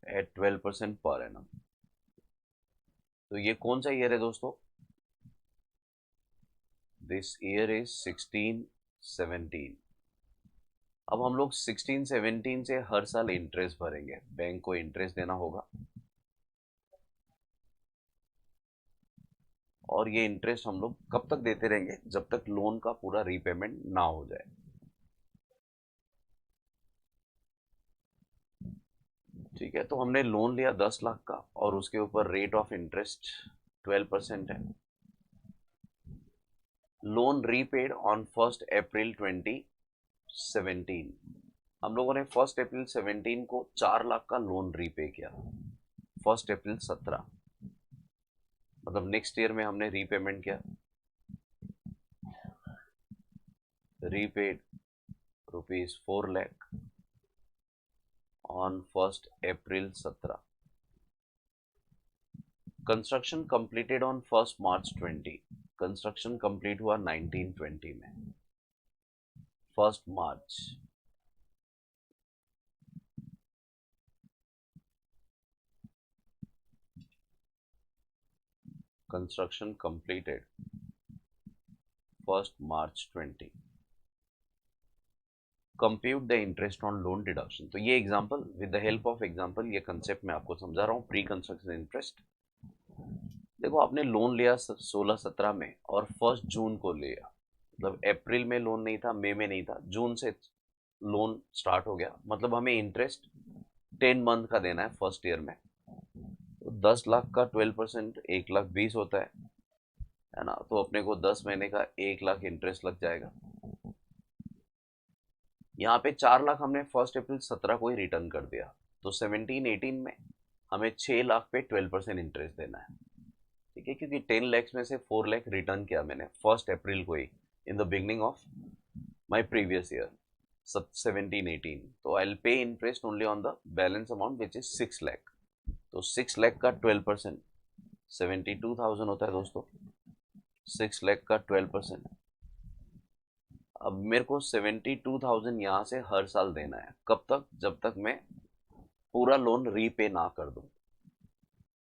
एट 12% पर एनम। तो ये कौन सा ईयर है दोस्तों, दिस ईयर इज 16-17। अब हम लोग 16-17 से हर साल इंटरेस्ट भरेंगे, बैंक को इंटरेस्ट देना होगा, और ये इंटरेस्ट हम लोग कब तक देते रहेंगे, जब तक लोन का पूरा रीपेमेंट ना हो जाए। ठीक है, तो हमने लोन लिया 10 लाख का, और उसके ऊपर रेट ऑफ इंटरेस्ट 12% है। Loan repaid on 1 April 2017। हम लोगों ने 1 अप्रैल 2017 को 4 लाख का लोन रीपे किया। 1 अप्रैल 2017, मतलब नेक्स्ट ईयर में हमने रीपेमेंट किया, repaid ₹4 lakh on 1 April 2017। Construction completed on 1 March 2020। Construction complete हुआ 1920 में, 1 March. Construction completed 1 March 2020। Compute the interest on loan deduction. तो ये example, with the help of example ये कंसेप्ट मैं आपको समझा रहा हूँ, प्री कंस्ट्रक्शन इंटरेस्ट। देखो आपने लोन लिया 16-17 में, और 1 जून को लिया, मतलब अप्रैल में लोन नहीं था, मई में नहीं था, जून से लोन स्टार्ट हो गया, मतलब हमें इंटरेस्ट 10 मंथ का देना है फर्स्ट ईयर में। तो 10 लाख का 12% 1,20,000 होता है ना, तो अपने को 10 महीने का 1 लाख इंटरेस्ट लग जाएगा। यहाँ पे 4 लाख हमने 1 अप्रैल 2017 को ही रिटर्न कर दिया, तो 17-18 में हमें 6 लाख पे 12% इंटरेस्ट देना है। ठीक है, क्योंकि 10 लैक्स में से 4 लाख रिटर्न किया मैंने 1 अप्रैल को ही, in the beginning of my previous year 17-18। तो I will pay interest only on the balance amount which is 6 lakh. तो 6 लाख का 12% 72,000 होता है दोस्तों। 6 लाख का 12%, अब मेरे को 72,000 यहाँ से हर साल देना है, कब तक, जब तक मैं पूरा लोन रीपे ना कर दूं।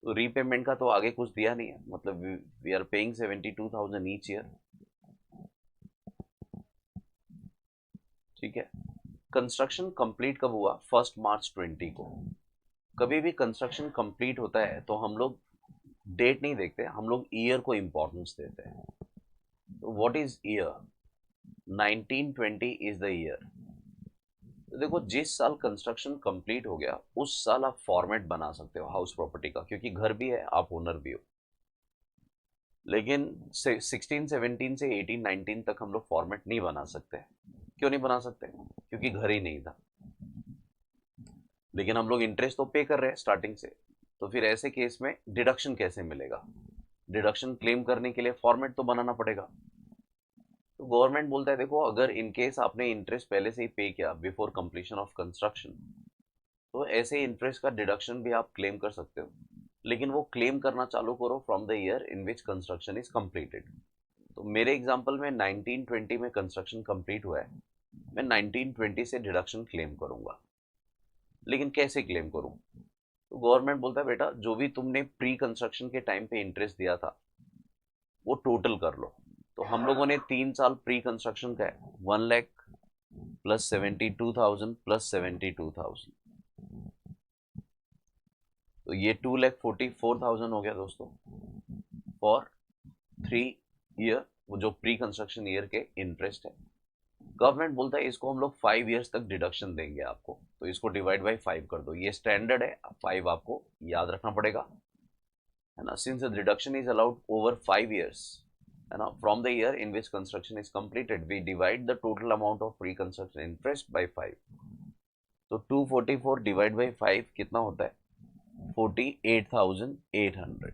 तो रीपेमेंट का तो आगे कुछ दिया नहीं है, मतलब we are paying 72,000 each year. ठीक है, कंस्ट्रक्शन कंप्लीट कब हुआ, 1 March 20 को। कभी भी कंस्ट्रक्शन कंप्लीट होता है तो हम लोग डेट नहीं देखते, हम लोग ईयर को इंपॉर्टेंस देते हैं। तो what is year, 1920 is the year. तो देखो जिस साल कंस्ट्रक्शन कंप्लीट हो गया उस साल आप फॉर्मेट बना सकते हो हाउस प्रॉपर्टी का, क्योंकि घर भी है, आप ओनर भी हो। लेकिन 16-17 से 18-19 तक हम लोग फॉर्मेट नहीं बना सकते। क्यों नहीं बना सकते, क्योंकि घर ही नहीं था। लेकिन हम लोग इंटरेस्ट तो पे कर रहे हैं स्टार्टिंग से, तो फिर ऐसे केस में डिडक्शन कैसे मिलेगा, डिडक्शन क्लेम करने के लिए फॉर्मेट तो बनाना पड़ेगा। तो गवर्नमेंट बोलता है देखो अगर इन केस आपने इंटरेस्ट पहले से ही पे किया बिफोर कंप्लीशन ऑफ कंस्ट्रक्शन, तो ऐसे इंटरेस्ट का डिडक्शन भी आप क्लेम कर सकते हो। लेकिन वो क्लेम करना चालू करो from the year in which construction is completed. तो मेरे एग्जांपल में 1920 में कंस्ट्रक्शन कंप्लीट हुआ है, मैं 1920 से डिडक्शन क्लेम करूंगा। लेकिन कैसे क्लेम करूं? तो गवर्नमेंट बोलता है बेटा जो भी तुमने प्री कंस्ट्रक्शन के टाइम पे इंटरेस्ट दिया था वो टोटल कर लो। तो हम लोगों ने 3 साल प्री कंस्ट्रक्शन का है, 1 लाख प्लस 72,000 प्लस 72,000, तो ये 2,44,000 हो गया दोस्तों फॉर 3 ईयर, वो जो प्री कंस्ट्रक्शन ईयर के इंटरेस्ट है। गवर्नमेंट बोलता है इसको हम लोग 5 ईयर्स तक डिडक्शन देंगे आपको, तो इसको डिवाइड बाई 5 कर दो, ये स्टैंडर्ड है, 5 आपको याद रखना पड़ेगा, है ना। Since the deduction is allowed over 5 years, है ना, from the year in which construction is completed we divide the total amount of pre construction interest by 5। तो 244 डिवाइड बाई 5 कितना होता है? 48,800।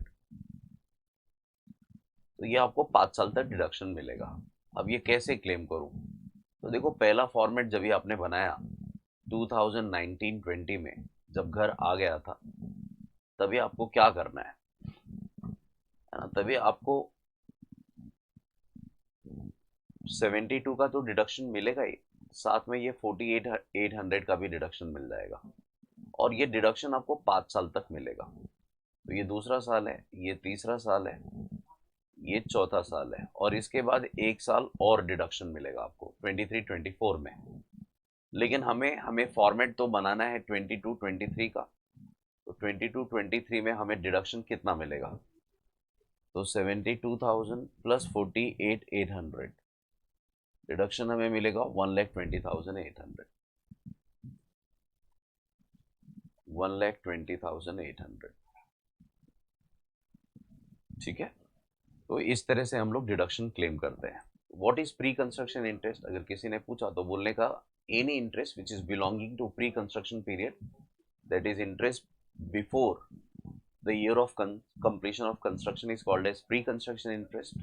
तो ये आपको 5 साल तक डिडक्शन मिलेगा। अब ये कैसे क्लेम करूं? तो देखो पहला फॉर्मेट जब ये आपने बनाया 2019-20 में जब घर आ गया था, तभी आपको क्या करना है ना, तभी आपको 72 का तो डिडक्शन मिलेगा ही, साथ में ये 48,800 का भी डिडक्शन मिल जाएगा, और ये डिडक्शन आपको 5 साल तक मिलेगा। तो ये दूसरा साल है, ये तीसरा साल है, ये चौथा साल है, और इसके बाद 1 साल और डिडक्शन मिलेगा आपको 23-24 में। लेकिन हमें हमें फॉर्मेट तो बनाना है 22-23 का, तो 22-23 में हमें डिडक्शन कितना मिलेगा? तो 72,000 प्लस 48,800, डिडक्शन हमें मिलेगा 1,20,800, 1,20,800। ठीक है, तो इस तरह से हम लोग डिडक्शन क्लेम करते हैं। What is pre construction interest? अगर किसी ने पूछा तो बोलने का any interest which is belonging to pre construction period, that is interest before the year of completion of construction is called as pre-construction interest.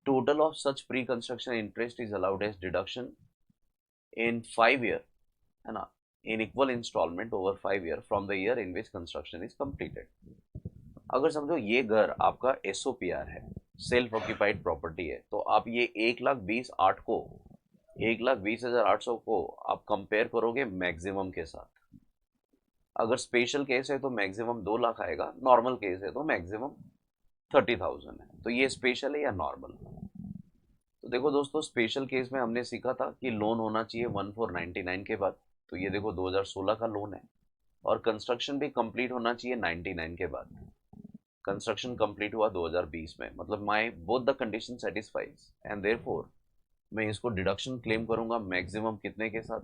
Total of such pre-construction interest is allowed as deduction in 5 year, है ना, in equal installment over 5 year from the year in which construction is completed. अगर समझो ये घर आपका SOPR है, सेल्फ ऑक्यूपाइड प्रॉपर्टी है, तो आप ये 1,20,800 को आप कंपेयर करोगे मैक्सिमम के साथ। अगर स्पेशल केस है तो मैक्सिमम 2 लाख आएगा, नॉर्मल केस है तो मैक्सिमम 30,000 है। तो ये स्पेशल है या नॉर्मल? तो देखो दोस्तों स्पेशल केस में हमने सीखा था कि लोन होना चाहिए 1499 के बाद, तो ये देखो 2016 का लोन है, और कंस्ट्रक्शन भी कंप्लीट होना चाहिए 99 के बाद। कंस्ट्रक्शन कंप्लीट हुआ 2020 में, मतलब my both the condition satisfies and therefore मैं इसको डिडक्शन क्लेम करूंगा मैक्सिमम कितने के साथ?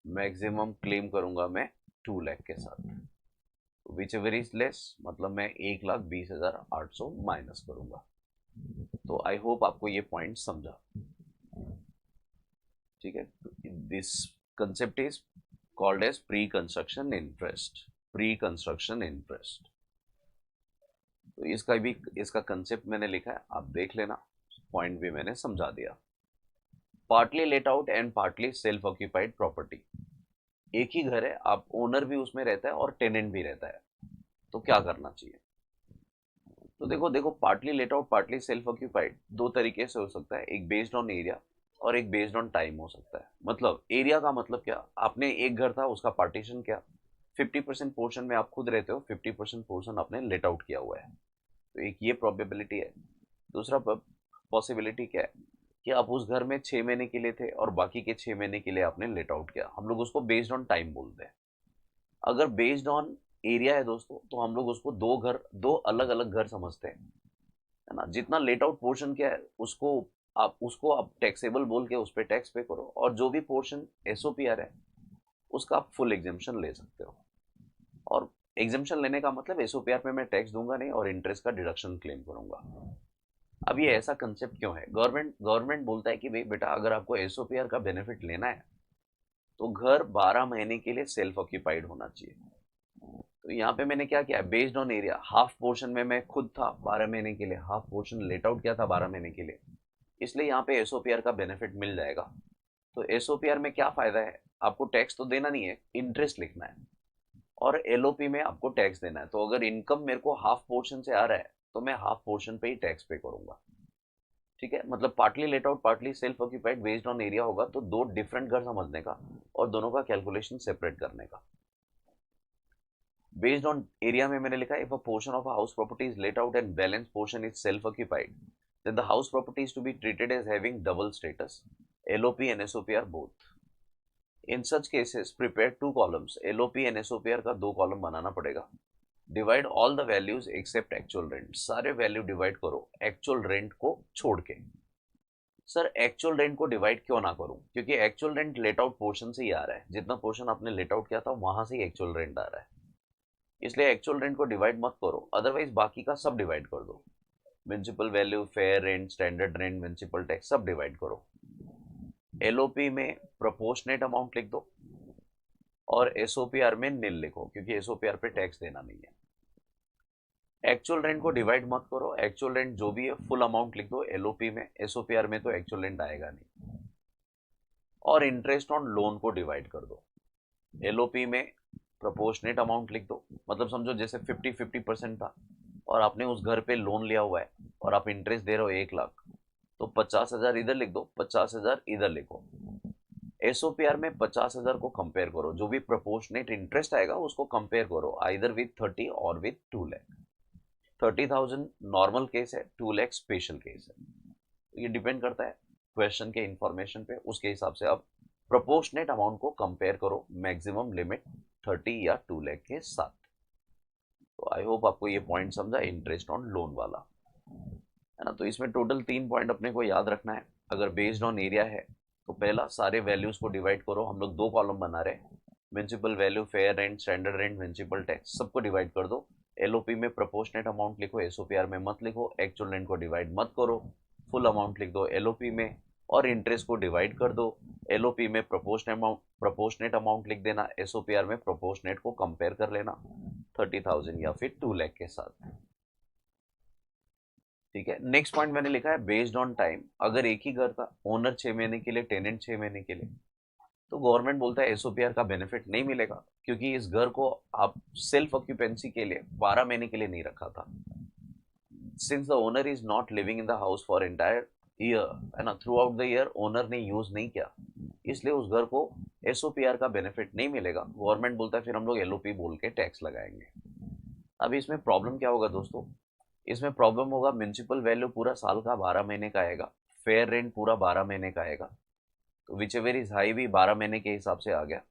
मैक्सिमम क्लेम करूंगा मैं 2 लाख के साथ, विच एवर इज लेस, मतलब मैं 1,20,800 माइनस करूंगा। तो आई होप आपको ये पॉइंट समझा। ठीक है, this concept is called as pre construction interest, pre construction interest. तो इसका कंसेप्ट मैंने लिखा है, आप देख लेना, पॉइंट भी मैंने समझा दिया। Partly late out and partly self occupied property, एक ही घर है, आप ओनर भी उसमें रहता है और टेनेंट भी रहता है, तो क्या करना चाहिए? तो देखो देखो partly let out partly self occupied दो तरीके से हो सकता है, एक बेस्ड ऑन एरिया और एक बेस्ड ऑन टाइम हो सकता है। मतलब एरिया का मतलब क्या, आपने एक घर था उसका पार्टीशन किया, 50% पोर्शन में आप खुद रहते हो, 50% पोर्शन आपने लेट आउट किया हुआ है, तो एक ये प्रोबेबिलिटी है। दूसरा पॉसिबिलिटी क्या है कि आप उस घर में 6 महीने के लिए थे और बाकी के 6 महीने के लिए आपने लेट आउट किया, हम लोग उसको बेस्ड ऑन टाइम बोलते हैं। अगर बेस्ड ऑन एरिया है दोस्तों, तो हम लोग उसको दो अलग अलग घर समझते हैं, है ना। जितना लेट आउट पोर्शन क्या है उसको आप टैक्सेबल बोल के उस पर टैक्स पे करो, और जो भी पोर्शन SOPR है उसका आप फुल एग्जेम्पशन ले सकते हो। और एग्जेम्पशन लेने का मतलब SOPR पे मैं टैक्स दूंगा नहीं और इंटरेस्ट का डिडक्शन क्लेम करूंगा। अब ये ऐसा कंसेप्ट क्यों है? गवर्नमेंट बोलता है कि भाई बेटा अगर आपको SOPR का बेनिफिट लेना है तो घर 12 महीने के लिए सेल्फ ऑक्यूपाइड होना चाहिए। तो यहाँ पे मैंने क्या किया, based on area, half portion में मैं खुद था 12 महीने के लिए, हाफ पोर्शन लेट आउट किया था 12 महीने के लिए, इसलिए यहाँ पे SOPR का बेनिफिट मिल जाएगा। तो SOPR में क्या फायदा है, आपको टैक्स तो देना नहीं है, इंटरेस्ट लिखना है। और एलओपी में आपको टैक्स देना है। तो अगर इनकम मेरे को हाफ पोर्शन से आ रहा है तो मैं हाफ पोर्शन पे ही टैक्स पे करूंगा। ठीक है, मतलब partly let out partly self occupied based on area होगा, तो दो डिफरेंट घर समझने का और दोनों का कैलकुलेशन सेपरेट करने का। बेस्ड ऑन एरिया में मैंने लिखा है, if a portion of a house property is let out and balance portion is self occupied, then the house property is to be treated as having double status, LOP and SOP R both. In such cases prepare two columns, LOP and SOPR का दो कॉलम बनाना पड़ेगा। Divide all the values except actual rent, सारे वैल्यू डिवाइड करो एक्चुअल रेंट को छोड़ के। सर एक्चुअल रेंट को डिवाइड क्यों ना करूं, क्योंकि actual rent let out portion से ही आ रहा है, जितना पोर्शन आपने लेट आउट किया था वहां से ही एक्चुअल रेंट आ रहा है, इसलिए एक्चुअल रेंट को डिवाइड मत करो, अदरवाइज बाकी का सब डिवाइड कर दो। Municipal value, fair rent, standard rent, municipal tax सब डिवाइड करो। एलओपी में प्रोपोर्शनेट अमाउंट लिख दो और एसओपीआर में निल लिखो, क्योंकि एसओपीआर पे टैक्स देना नहीं है। एक्चुअल रेंट को डिवाइड मत करो, एक्चुअल रेंट जो भी है फुल अमाउंट लिख दो एलओपी में, एसओपीआर में तो एक्चुअल रेंट आएगा नहीं। और इंटरेस्ट ऑन लोन को डिवाइड कर दो, एलओपी में प्रोपोर्शनेट अमाउंट लिख दो, मतलब समझो जैसे 50-50% था और आपने उस घर पे लोन लिया हुआ है और आप इंटरेस्ट दे रहे हो 1 लाख, तो 50,000 इधर लिख दो, 50,000 इधर लिखो। एसओपीआर में 50,000 को कंपेयर करो, जो भी प्रोपोर्शनेट इंटरेस्ट आएगा उसको कंपेयर करो आइदर विद 30 और विद 2 लाख। 30,000 नॉर्मल केस है, 2 लाख स्पेशल केस है, ये डिपेंड करता है क्वेश्चन के इंफॉर्मेशन पे, उसके हिसाब से आप प्रोपोर्शनेट अमाउंट को कंपेयर करो मैक्सिमम लिमिट 30 या 2 लाख के साथ। तो आई होप आपको ये पॉइंट समझा इंटरेस्ट ऑन लोन वाला, है ना। तो इसमें टोटल 3 पॉइंट अपने को याद रखना है। अगर बेस्ड ऑन एरिया है तो पहला सारे वैल्यूज को डिवाइड करो, हम लोग दो कॉलम बना रहे हैं, municipal value, fair rent, standard rent, municipal tax, सबको डिवाइड कर दो। एलओपी में प्रोपोर्शनेट अमाउंट लिखो, एसओपीआर में मत लिखो, एक्चुअल रेंट को डिवाइड मत करो, फुल अमाउंट लिख दो एलओपी में, और इंटरेस्ट को डिवाइड कर दो। एलओपी में प्रोपोर्शनेट अमाउंट लिख देना, एसओपीआर में प्रोपोर्शनेट को कंपेयर कर लेना 30,000 या फिर 2 लाख के साथ। ठीक है, नेक्स्ट पॉइंट मैंने लिखा है बेस्ड ऑन टाइम। अगर एक ही घर था, ओनर 6 महीने के लिए, टेनेंट 6 महीने के लिए, तो गवर्नमेंट बोलता है एसओपीआर का बेनिफिट नहीं मिलेगा, क्योंकि इस घर को आप सेल्फ ऑक्यूपेंसी के लिए 12 महीने के लिए नहीं रखा था। Since the owner is not living in the house for entire year, है ना, through out the year owner ने यूज नहीं किया, इसलिए उस घर को एसओपीआर का बेनिफिट नहीं मिलेगा। गवर्नमेंट बोलता है फिर हम लोग एलओपी बोल के टैक्स लगाएंगे। अब इसमें प्रॉब्लम क्या होगा दोस्तों, इसमें प्रॉब्लम होगा म्युनिसिपल वैल्यू पूरा साल का 12 महीने का आएगा, फेयर रेंट पूरा 12 महीने का आएगा, तो विच एवर इज हाई भी 12 महीने के हिसाब से आ गया,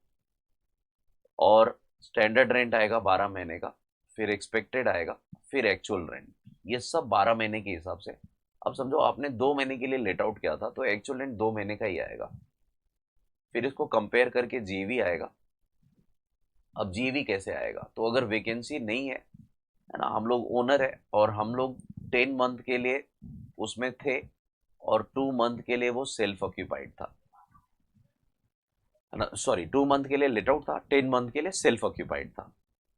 और स्टैंडर्ड रेंट आएगा 12 महीने का, फिर एक्सपेक्टेड आएगा, फिर एक्चुअल रेंट, ये सब 12 महीने के हिसाब से। अब समझो आपने 2 महीने के लिए लेट आउट किया था, तो एक्चुअल रेंट 2 महीने का ही आएगा, फिर इसको कंपेयर करके जीवी आएगा। अब जीवी कैसे आएगा, तो अगर वैकेंसी नहीं है ना, हम लोग ओनर है और हम लोग 10 मंथ के लिए उसमें थे और 2 मंथ के लिए वो सेल्फ ऑक्यूपाइड था, है ना, सॉरी 2 मंथ के लिए लेट आउट था, 10 मंथ के लिए सेल्फ ऑक्यूपाइड था।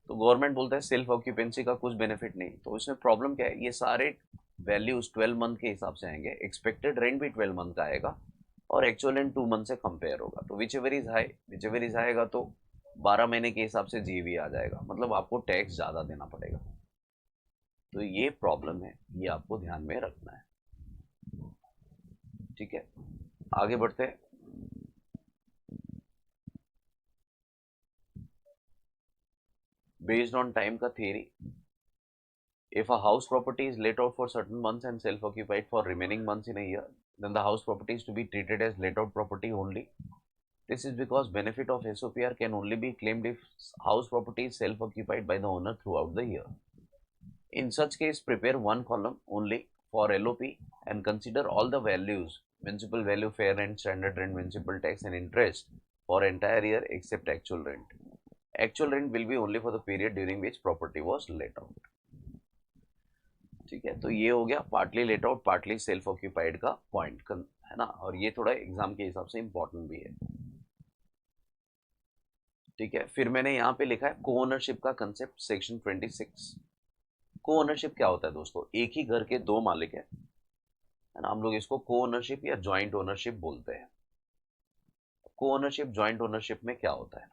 तो गवर्नमेंट बोलता है सेल्फ ऑक्यूपेंसी का कुछ बेनिफिट नहीं, तो इसमें प्रॉब्लम क्या है, ये सारे वैल्यूज 12 मंथ के हिसाब से आएंगे, एक्सपेक्टेड रेंट भी 12 मंथ का आएगा और एक्चुअल रेंट 2 मंथ से कंपेयर होगा, तो which ever is high, which ever is आएगा तो 12 महीने के हिसाब से जीवी आ जाएगा, मतलब आपको टैक्स ज़्यादा देना पड़ेगा। तो ये प्रॉब्लम है, ये आपको ध्यान में रखना है। ठीक है, आगे बढ़ते हैं। बेस्ड ऑन टाइम का theory, if a house property is let out for certain months and self occupied for remaining months in a year, then the house property is to be treated as let out property only. This is because benefit of SOPR can only be claimed if house property is self occupied by the owner throughout the year. In such case, prepare one column only for LOP and consider all the values, municipal value, fair rent, standard rent, municipal tax and interest for entire year except actual rent. Actual rent will be only for the period during which property was let out. ठीक है, तो ये हो गया partly let out partly self occupied का पॉइंट, है ना, और ये थोड़ा एग्जाम के हिसाब से इंपॉर्टेंट भी है। ठीक है, फिर मैंने यहाँ पे लिखा है को ओनरशिप का कंसेप्ट, सेक्शन 26। को ओनरशिप क्या होता है दोस्तों, एक ही घर के दो मालिक है ना, हम लोग इसको को ओनरशिप या ज्वाइंट ओनरशिप बोलते हैं। को ओनरशिप ज्वाइंट ओनरशिप में क्या होता है,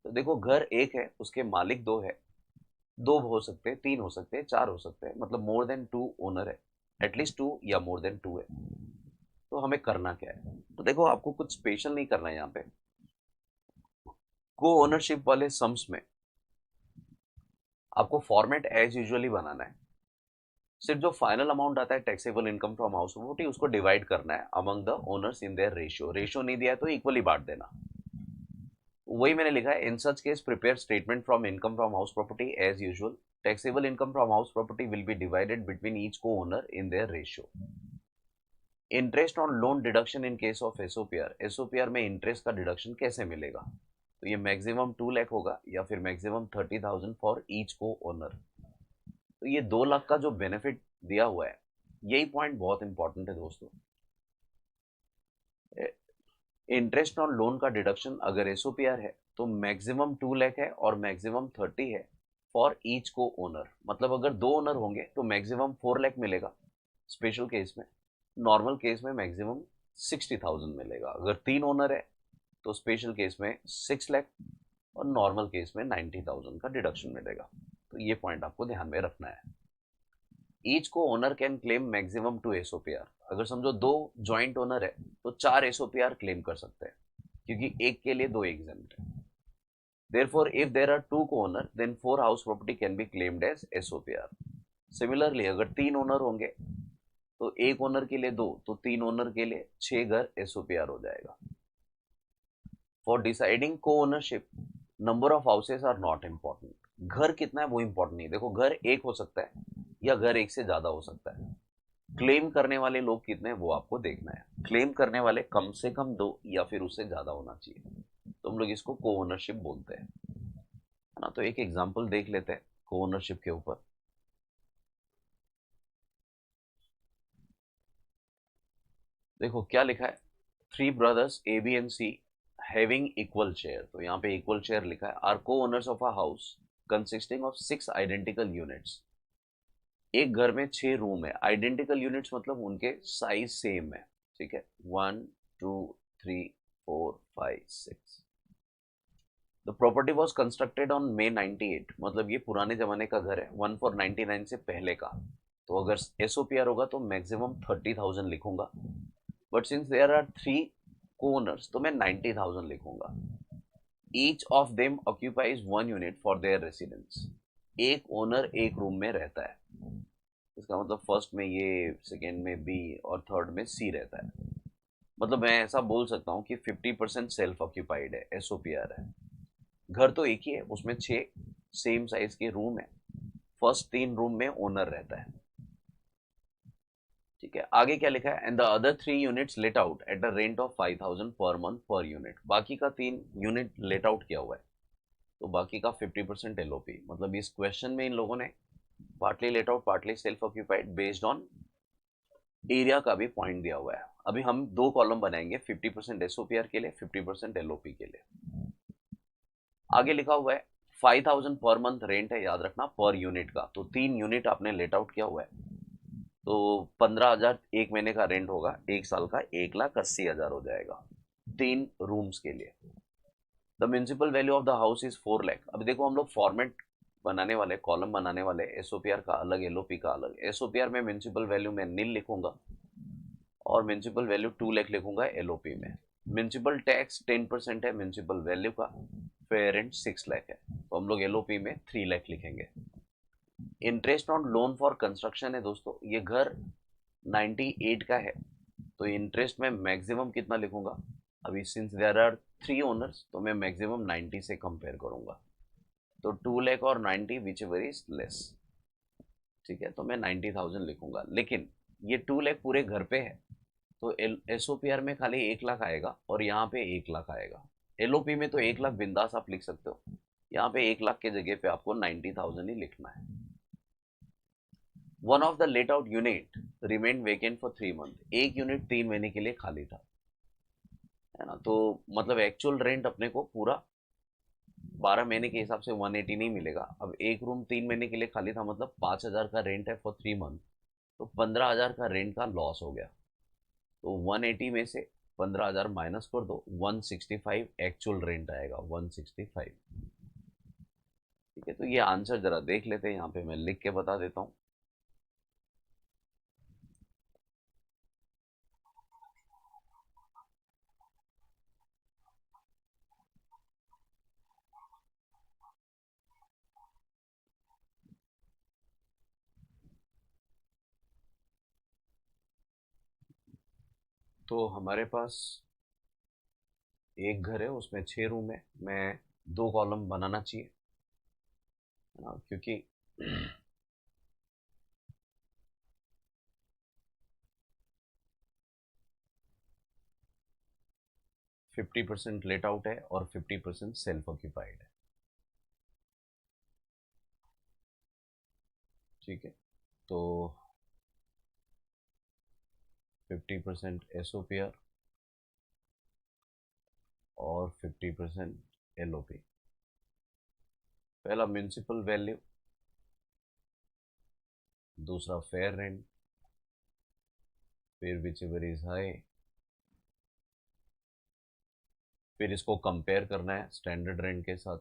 तो देखो घर एक है, उसके मालिक दो है, दो हो सकते हैं, तीन हो सकते हैं, चार हो सकते हैं, मतलब मोर देन टू ओनर है, एटलीस्ट टू या मोर देन टू है। तो हमें करना क्या है? तो देखो आपको कुछ स्पेशल नहीं करना है यहाँ पे। को ओनरशिप वाले सम्स में आपको फॉर्मेट एज यूजुअली बनाना है। सिर्फ जो फाइनल अमाउंट आता है taxable income from house property, उसको डिवाइड करना है among the owners in their ratio. Ratio नहीं दिया है तो इक्वली बांट देना। वही मैंने लिखा है, in such case prepare statement from income from house property as usual. Taxable income from house property will be divided between each co owner in their ratio. Interest on loan deduction in case of SOPR. SOPR में इंटरेस्ट का डिडक्शन कैसे मिलेगा? तो ये मैक्सिमम 2 लाख होगा या फिर maximum 30,000 for each co owner. तो ये 2 लाख का जो बेनिफिट दिया हुआ है, यही पॉइंट बहुत इंपॉर्टेंट है दोस्तों। इंटरेस्ट ऑन लोन का डिडक्शन अगर एसओपीआर है तो मैक्सिमम 2 लाख है और मैक्सिमम 30 है फॉर ईच को ओनर। मतलब अगर दो ओनर होंगे तो मैक्सिमम 4 लाख मिलेगा स्पेशल केस में, नॉर्मल केस में मैक्सिमम 60,000 मिलेगा। अगर तीन ओनर है तो स्पेशल केस में 6 लाख और नॉर्मल केस में 90,000 का डिडक्शन मिलेगा। तो ये पॉइंट आपको ध्यान में रखना है। Each co owner can claim maximum 2 एसओपीआर। अगर समझो दो जॉइंट ओनर है तो 4 एसओपीआर क्लेम कर सकते हैं, क्योंकि एक के लिए दो एग्जेम्प्ट है। Therefore if there are 2 co owner then 4 house property can be claimed as SOPR. Similarly अगर तीन ओनर होंगे तो एक ओनर के लिए दो, तो तीन ओनर के लिए 6 घर एसओपीआर हो जाएगा। For deciding co ownership number of houses are not important. घर कितना है वो इम्पोर्टेंट नहीं। देखो घर एक हो सकता है या घर एक से ज्यादा हो सकता है। क्लेम करने वाले लोग कितने हैं वो आपको देखना है। क्लेम करने वाले कम से कम दो या फिर उससे ज्यादा होना चाहिए, तो हम लोग इसको को ओनरशिप बोलते हैं, है ना। तो एक एग्जांपल देख लेते हैं को ओनरशिप के ऊपर। देखो क्या लिखा है, 3 brothers A B and C having equal share. तो यहाँ पे इक्वल शेयर लिखा है। Are co owners of a house consisting of 6 identical units. एक घर में 6 रूम है। आइडेंटिकल यूनिट्स मतलब उनके साइज सेम है, ठीक है। 1 2 3 4 5 6। The property was constructed on May 98। मतलब ये पुराने जमाने का घर है, 1499 से पहले का। तो अगर एसओपीआर होगा तो मैक्सिमम 30,000 लिखूंगा, but since there are 3 owners तो मैं 90,000 लिखूंगा। Each of them occupies 1 unit for their residence. एक ओनर एक रूम में रहता है। इसका मतलब फर्स्ट में ये, सेकेंड में बी और थर्ड में सी रहता है। मतलब मैं ऐसा बोल सकता हूँ कि 50% सेल्फ ऑक्यूपाइड है, एसओपीआर है। घर तो एक ही है, उसमें 6 सेम साइज के रूम है। फर्स्ट 3 रूम में ओनर रहता है, ठीक है। आगे क्या लिखा है, and the other 3 units let out at the rent of 5,000 per month per unit. बाकी का 3 यूनिट लेट आउट किया हुआ है, तो बाकी का 50% एलओपी। मतलब इस क्वेश्चन में इन लोगों ने partly let out partly self occupied based on area का भी पॉइंट दिया हुआ है। अभी हम 2 कॉलम बनाएंगे, 50% एसओपीआर के लिए, 50% एलओपी के लिए। आगे लिखा हुआ है 5,000 पर मंथ रेंट है, याद रखना पर यूनिट का। तो 3 यूनिट आपने लेट आउट किया हुआ है, तो 15,000 एक महीने का रेंट होगा, एक साल का 1,80,000 हो जाएगा 3 रूम्स के लिए। The municipal value of the house is 4 lakh. अभी देखो हम लोग फॉर्मेट बनाने वाले, कॉलम बनाने वाले, एसओपीआर का अलग, एलओपी का अलग। एसओपीआर में म्यूनसिपल वैल्यू में नील लिखूंगा और म्यूनसिपल वैल्यू 2 लाख लिखूंगा एलओपी में। म्यूनसिपल टैक्स 10% है म्यूनसिपल वैल्यू का, फेयर रेंट 6 लाख है, तो हम लोग एलओपी में 3 लाख लिखेंगे। Interest on loan for construction है दोस्तों, ये घर 98 का है, तो इंटरेस्ट में मैक्सिमम कितना लिखूंगा। अभी सिंस देयर आर 3 ओनर्स तो मैं मैक्सिमम 90 से कंपेयर करूंगा, तो 2 लाख और 90 विच एवर इज लेस, ठीक है। तो मैं 90,000 लिखूंगा। लेकिन ये 2 लाख पूरे घर पे है, तो एसओपीआर में खाली 1 लाख आएगा और यहाँ पे 1 लाख आएगा। एलओपी में तो 1 लाख बिंदास आप लिख सकते हो, यहाँ पे 1 लाख के जगह पे आपको 90,000 ही लिखना है। One of the let out unit remain vacant for 3 month. एक यूनिट 3 महीने के लिए खाली था, है ना। तो मतलब एक्चुअल रेंट अपने को पूरा 12 महीने के हिसाब से 180 नहीं मिलेगा। अब एक रूम 3 महीने के लिए खाली था, मतलब 5,000 का रेंट है फॉर 3 मंथ, तो 15,000 का रेंट का लॉस हो गया। तो 180 में से 15,000 माइनस कर दो, 165 एक्चुअल रेंट आएगा, 165। ठीक है, तो ये आंसर जरा देख लेते हैं, यहाँ पे मैं लिख के बता देता हूँ। तो हमारे पास एक घर है, उसमें 6 रूम है, मैं 2 कॉलम बनाना चाहिए, है ना, क्योंकि 50% लेट आउट है और 50% सेल्फ ऑक्यूपाइड है। ठीक है, तो 50% एसओपीआर और 50% एलओपी। पहला म्यूनिसिपल वैल्यू, दूसरा फेयर रेंट, फिर विच एवर इज हाई, फिर इसको कंपेयर करना है स्टैंडर्ड रेंट के साथ,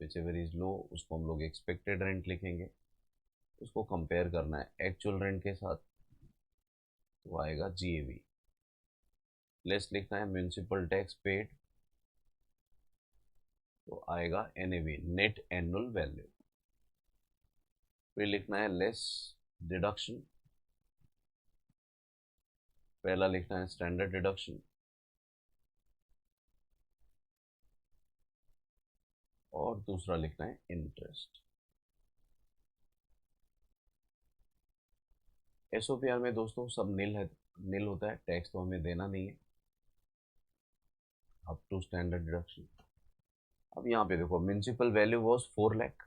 विच एवर इज लो उसको हम लोग एक्सपेक्टेड रेंट लिखेंगे, उसको कंपेयर करना है एक्चुअल रेंट के साथ, तो आएगा जीएवी। लेस लिखना है म्यूनिसिपल टैक्स पेड, तो आएगा एनएवी, नेट एनुअल वैल्यू। फिर लिखना है लेस डिडक्शन, पहला लिखना है स्टैंडर्ड डिडक्शन और दूसरा लिखना है इंटरेस्ट। एसओपीआर में दोस्तों सब नील है, नील होता है, टैक्स तो हमें देना नहीं है अप टू स्टैंडर्ड डिडक्शन। अब यहाँ पे देखो म्यूनिसिपल वैल्यू वॉज 4 लाख,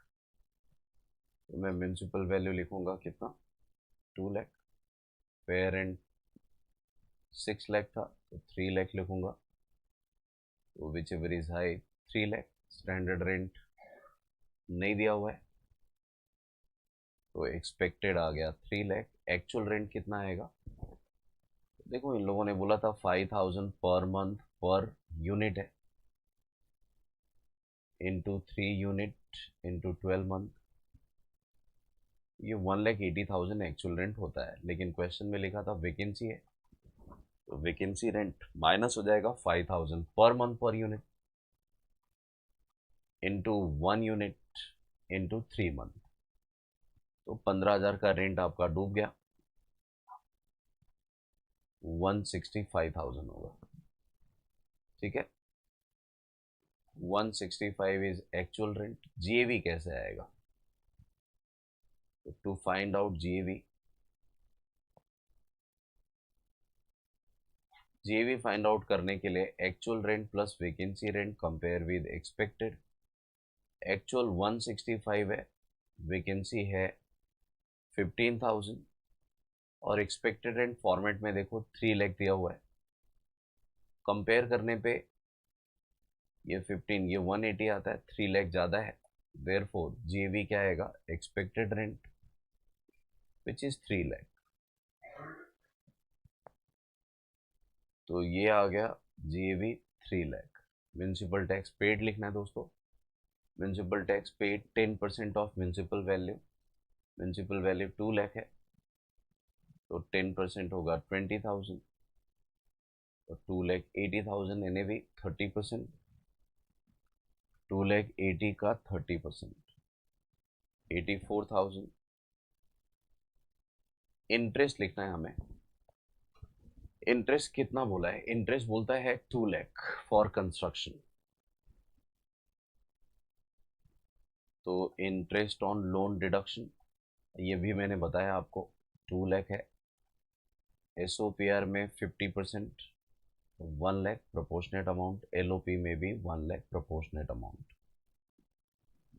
तो मैं म्यूनिसिपल वैल्यू लिखूंगा कितना, 2 लाख। फेयर रेंट 6 लाख था, तो 3 लाख लिखूंगा, तो which ever is high 3 lakh. Standard rent नहीं दिया हुआ है, तो एक्सपेक्टेड आ गया 3 लाख। एक्चुअल रेंट कितना आएगा, देखो इन लोगों ने बोला था 5,000 पर मंथ पर यूनिट है, इंटू 3 यूनिट इंटू 12 मंथ, ये 1,80,000 एक्चुअल रेंट होता है, लेकिन क्वेश्चन में लिखा था वैकेंसी है, तो वैकेंसी रेंट माइनस हो जाएगा 5,000 per month per unit into 1 unit into 3 month, तो 15,000 का रेंट आपका डूब गया, 165,000 होगा। ठीक है, 165 इज एक्चुअल रेंट। जीएवी कैसे आएगा, तो to find out GAV, GAV find out करने के लिए actual rent plus vacancy rent compare with expected. Actual 165 है, वैकेंसी है 15,000 और एक्सपेक्टेड रेंट फॉर्मेट में देखो 3 लाख दिया हुआ है, कंपेयर करने पे ये 15, ये 180 आता है, 3 लाख ज़्यादा है, देयरफॉर जीएवी क्या आएगा, expected rent which is 3 lakh. तो ये आ गया GAV 3 lakh. Municipal tax paid लिखना है दोस्तों, municipal tax paid 10% of municipal value, municipal value 2 lakh है, तो 10% होगा 20,000, तो 2,80,000 एनएवी 30%, 2,80,000 का 30%, 84,000। इंटरेस्ट लिखना है हमें, इंटरेस्ट कितना बोला है, इंटरेस्ट बोलता है 2 लाख फॉर कंस्ट्रक्शन, तो इंटरेस्ट ऑन लोन डिडक्शन ये भी मैंने बताया आपको 2 लाख है। एसओपीआर में 50% 1 लाख प्रोपोर्शनेट अमाउंट, एलओपी में भी 1 लाख प्रोपोर्शनेट अमाउंट।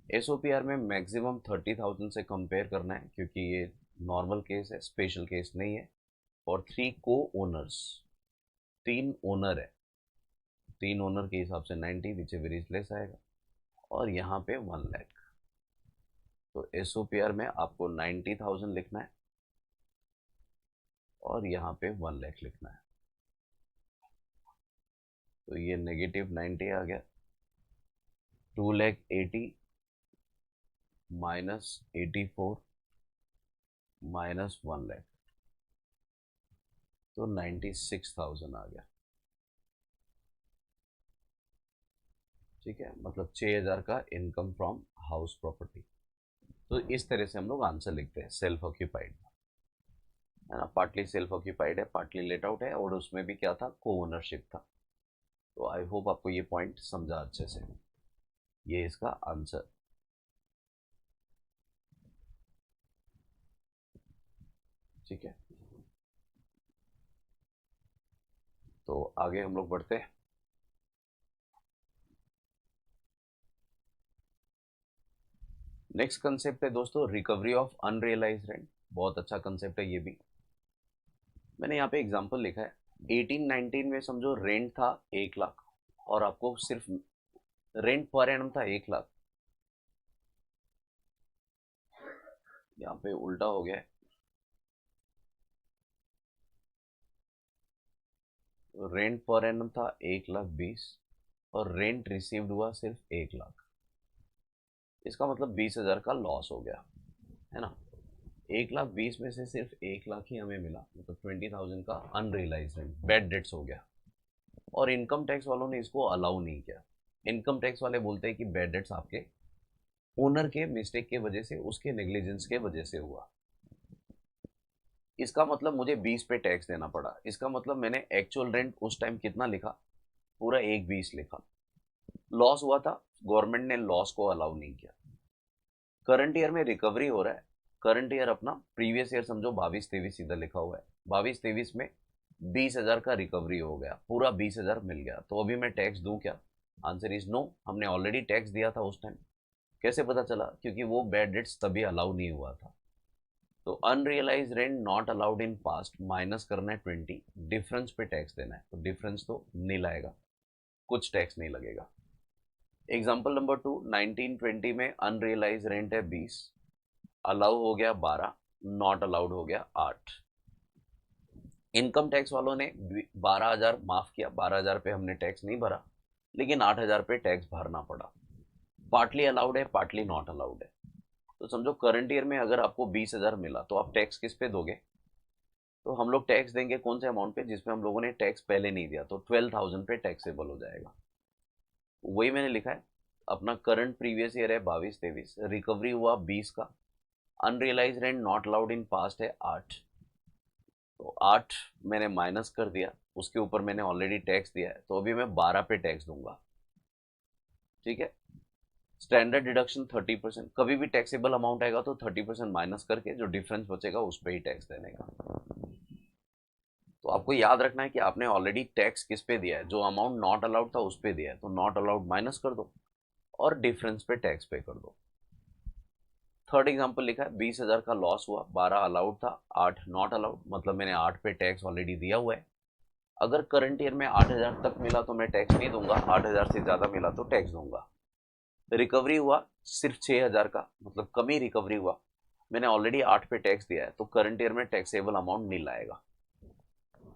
एसओपीआर में मैक्सिमम 30,000 से कंपेयर करना है, क्योंकि ये नॉर्मल केस है, स्पेशल केस नहीं है। और 3 को ओनर्स, 3 ओनर है, 3 ओनर के हिसाब से 90 विच वेरीज लेस आएगा, और यहाँ पे 1 लाख, तो एसओपीआर में आपको 90,000 लिखना है और यहाँ पे 1 लाख लिखना है। तो ये -90 आ गया। 2,80,000 -84 -1,00,000, तो 96,000 आ गया। ठीक है, मतलब 6,000 का इनकम फ्रॉम हाउस प्रॉपर्टी। तो इस तरह से हम लोग आंसर लिखते हैं सेल्फ ऑक्यूपाइड, है ना। पार्टली सेल्फ ऑक्यूपाइड है, पार्टली लेट आउट है, और उसमें भी क्या था, को ओनरशिप था। तो आई होप आपको ये पॉइंट समझा अच्छे से। ये इसका आंसर। ठीक है, तो आगे हम लोग बढ़ते हैं। नेक्स्ट कंसेप्ट है दोस्तों रिकवरी ऑफ अनरियलाइज्ड रेंट। बहुत अच्छा कंसेप्ट है ये भी। मैंने यहाँ पे एग्जांपल लिखा है। 1819 में समझो रेंट था 1,00,000 और आपको सिर्फ रेंट पर एनम था 1,00,000। यहाँ पे उल्टा हो गया है। रेंट पर एनम था 1,20,000 और रेंट रिसीव्ड हुआ सिर्फ 1,00,000। इसका मतलब 20,000 का लॉस हो गया, है ना। 1,20,000 में से सिर्फ 1,00,000 ही हमें मिला, मतलब 20,000 का अनरियलाइज रेंट, बैड डेट्स हो गया। और इनकम टैक्स वालों ने इसको अलाउ नहीं किया। इनकम टैक्स वाले बोलते हैं कि बैड डेट्स आपके ओनर के मिस्टेक के वजह से, उसके नेग्लिजेंस के वजह से हुआ। इसका मतलब मुझे 20 पे टैक्स देना पड़ा। इसका मतलब मैंने एक्चुअल रेंट उस टाइम कितना लिखा, पूरा 1,20,000 लिखा। लॉस हुआ था, गवर्नमेंट ने लॉस को अलाउ नहीं किया। करंट ईयर में रिकवरी हो रहा है। करंट ईयर अपना प्रीवियस ईयर समझो 22-23 इधर लिखा हुआ है। 22-23 में 20,000 का रिकवरी हो गया, पूरा 20,000 मिल गया। तो अभी मैं टैक्स दूं क्या? Answer is no. हमने ऑलरेडी टैक्स दिया था उस टाइम। कैसे पता चला? क्योंकि वो बैड डेट्स तभी अलाउ नहीं हुआ था। तो unrealise rent not allowed in past minus करना है 20, डिफरेंस पे टैक्स देना है। तो डिफरेंस तो नील आएगा, कुछ टैक्स नहीं लगेगा। एग्जाम्पल नंबर 2, 1920 में अनरियलाइज रेंट है 20, अलाउ हो गया 12, नॉट अलाउड हो गया 8। इनकम टैक्स वालों ने 12,000 माफ किया, 12,000 पे हमने टैक्स नहीं भरा, लेकिन 8,000 पे टैक्स भरना पड़ा। पार्टली अलाउड है, पार्टली नॉट अलाउड है। तो समझो करंट ईयर में अगर आपको 20,000 मिला तो आप टैक्स किस पे दोगे? तो हम लोग टैक्स देंगे कौन से अमाउंट पे जिसमें हम लोगों ने टैक्स पहले नहीं दिया, तो 12,000 पे टैक्सेबल हो जाएगा। वही मैंने लिखा है। अपना करंट प्रीवियस ईयर है 22-23, रिकवरी हुआ 20 का, unrealise rent not allowed in past है 8। तो 8 मैंने माइनस कर दिया, उसके ऊपर मैंने ऑलरेडी टैक्स दिया है, तो अभी मैं 12 पे टैक्स दूंगा। ठीक है। Standard deduction 30%। कभी भी टैक्सेबल अमाउंट आएगा तो 30% माइनस करके जो डिफरेंस बचेगा उस पर ही टैक्स देने का। तो आपको याद रखना है कि आपने ऑलरेडी टैक्स किस पे दिया है, जो अमाउंट नॉट अलाउड था उस पे दिया है, तो नॉट अलाउड माइनस कर दो और डिफरेंस पे टैक्स पे कर दो। थर्ड एग्जांपल लिखा है 20,000 का लॉस हुआ, 12 अलाउड था, 8 नॉट अलाउड, मतलब मैंने 8 पे टैक्स ऑलरेडी दिया हुआ है। अगर करंट ईयर में 8,000 तक मिला तो मैं टैक्स नहीं दूंगा, 8,000 से ज्यादा मिला तो टैक्स दूंगा। रिकवरी हुआ सिर्फ 6,000 का, मतलब कमी रिकवरी हुआ, मैंने ऑलरेडी 8 पे टैक्स दिया है, तो करंट ईयर में टैक्सेबल अमाउंट नील आएगा।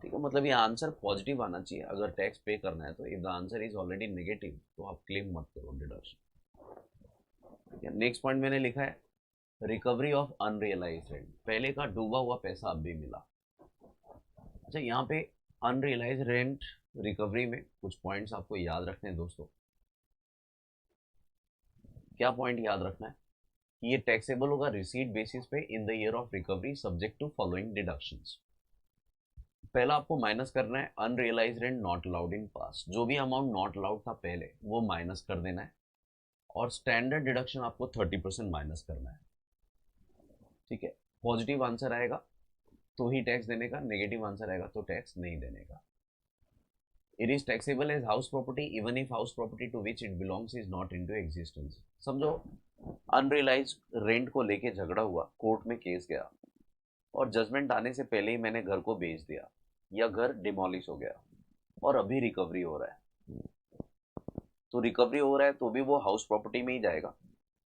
ठीक है, मतलब ये आंसर पॉजिटिव आना चाहिए। अगर टैक्स पे करना है तो if the answer is already negative तो आप क्लेम मत करो डिडक्शन। नेक्स्ट पॉइंट मैंने लिखा है रिकवरी ऑफ अनरियलाइज रेंट। पहले का डूबा हुआ पैसा अब भी मिला। अच्छा, यहाँ पे अनरियलाइज रेंट रिकवरी में कुछ पॉइंट्स आपको याद रखने हैं दोस्तों। क्या पॉइंट याद रखना है कि ये टैक्सेबल होगा रिसीट बेसिस पे in the year of recovery subject to following deductions. पहला आपको माइनस करना है unrealised rent not allowed in past. जो भी अमाउंट नॉट अलाउड था पहले वो माइनस कर देना है, और स्टैंडर्ड डिडक्शन आपको 30% माइनस करना है। ठीक है। पॉजिटिव आंसर आएगा तो ही टैक्स देने का, नेगेटिव आंसर आएगा तो टैक्स नहीं देने का। It is taxable as house property even if house property to which it belongs is not into existence. समझो अनरियलाइज रेंट को लेके झगड़ा हुआ, कोर्ट में केस गया, और जजमेंट आने से पहले ही मैंने घर को बेच दिया या घर डिमोलिश हो गया और अभी रिकवरी हो रहा है। तो रिकवरी हो रहा है तो भी वो हाउस प्रॉपर्टी में ही जाएगा,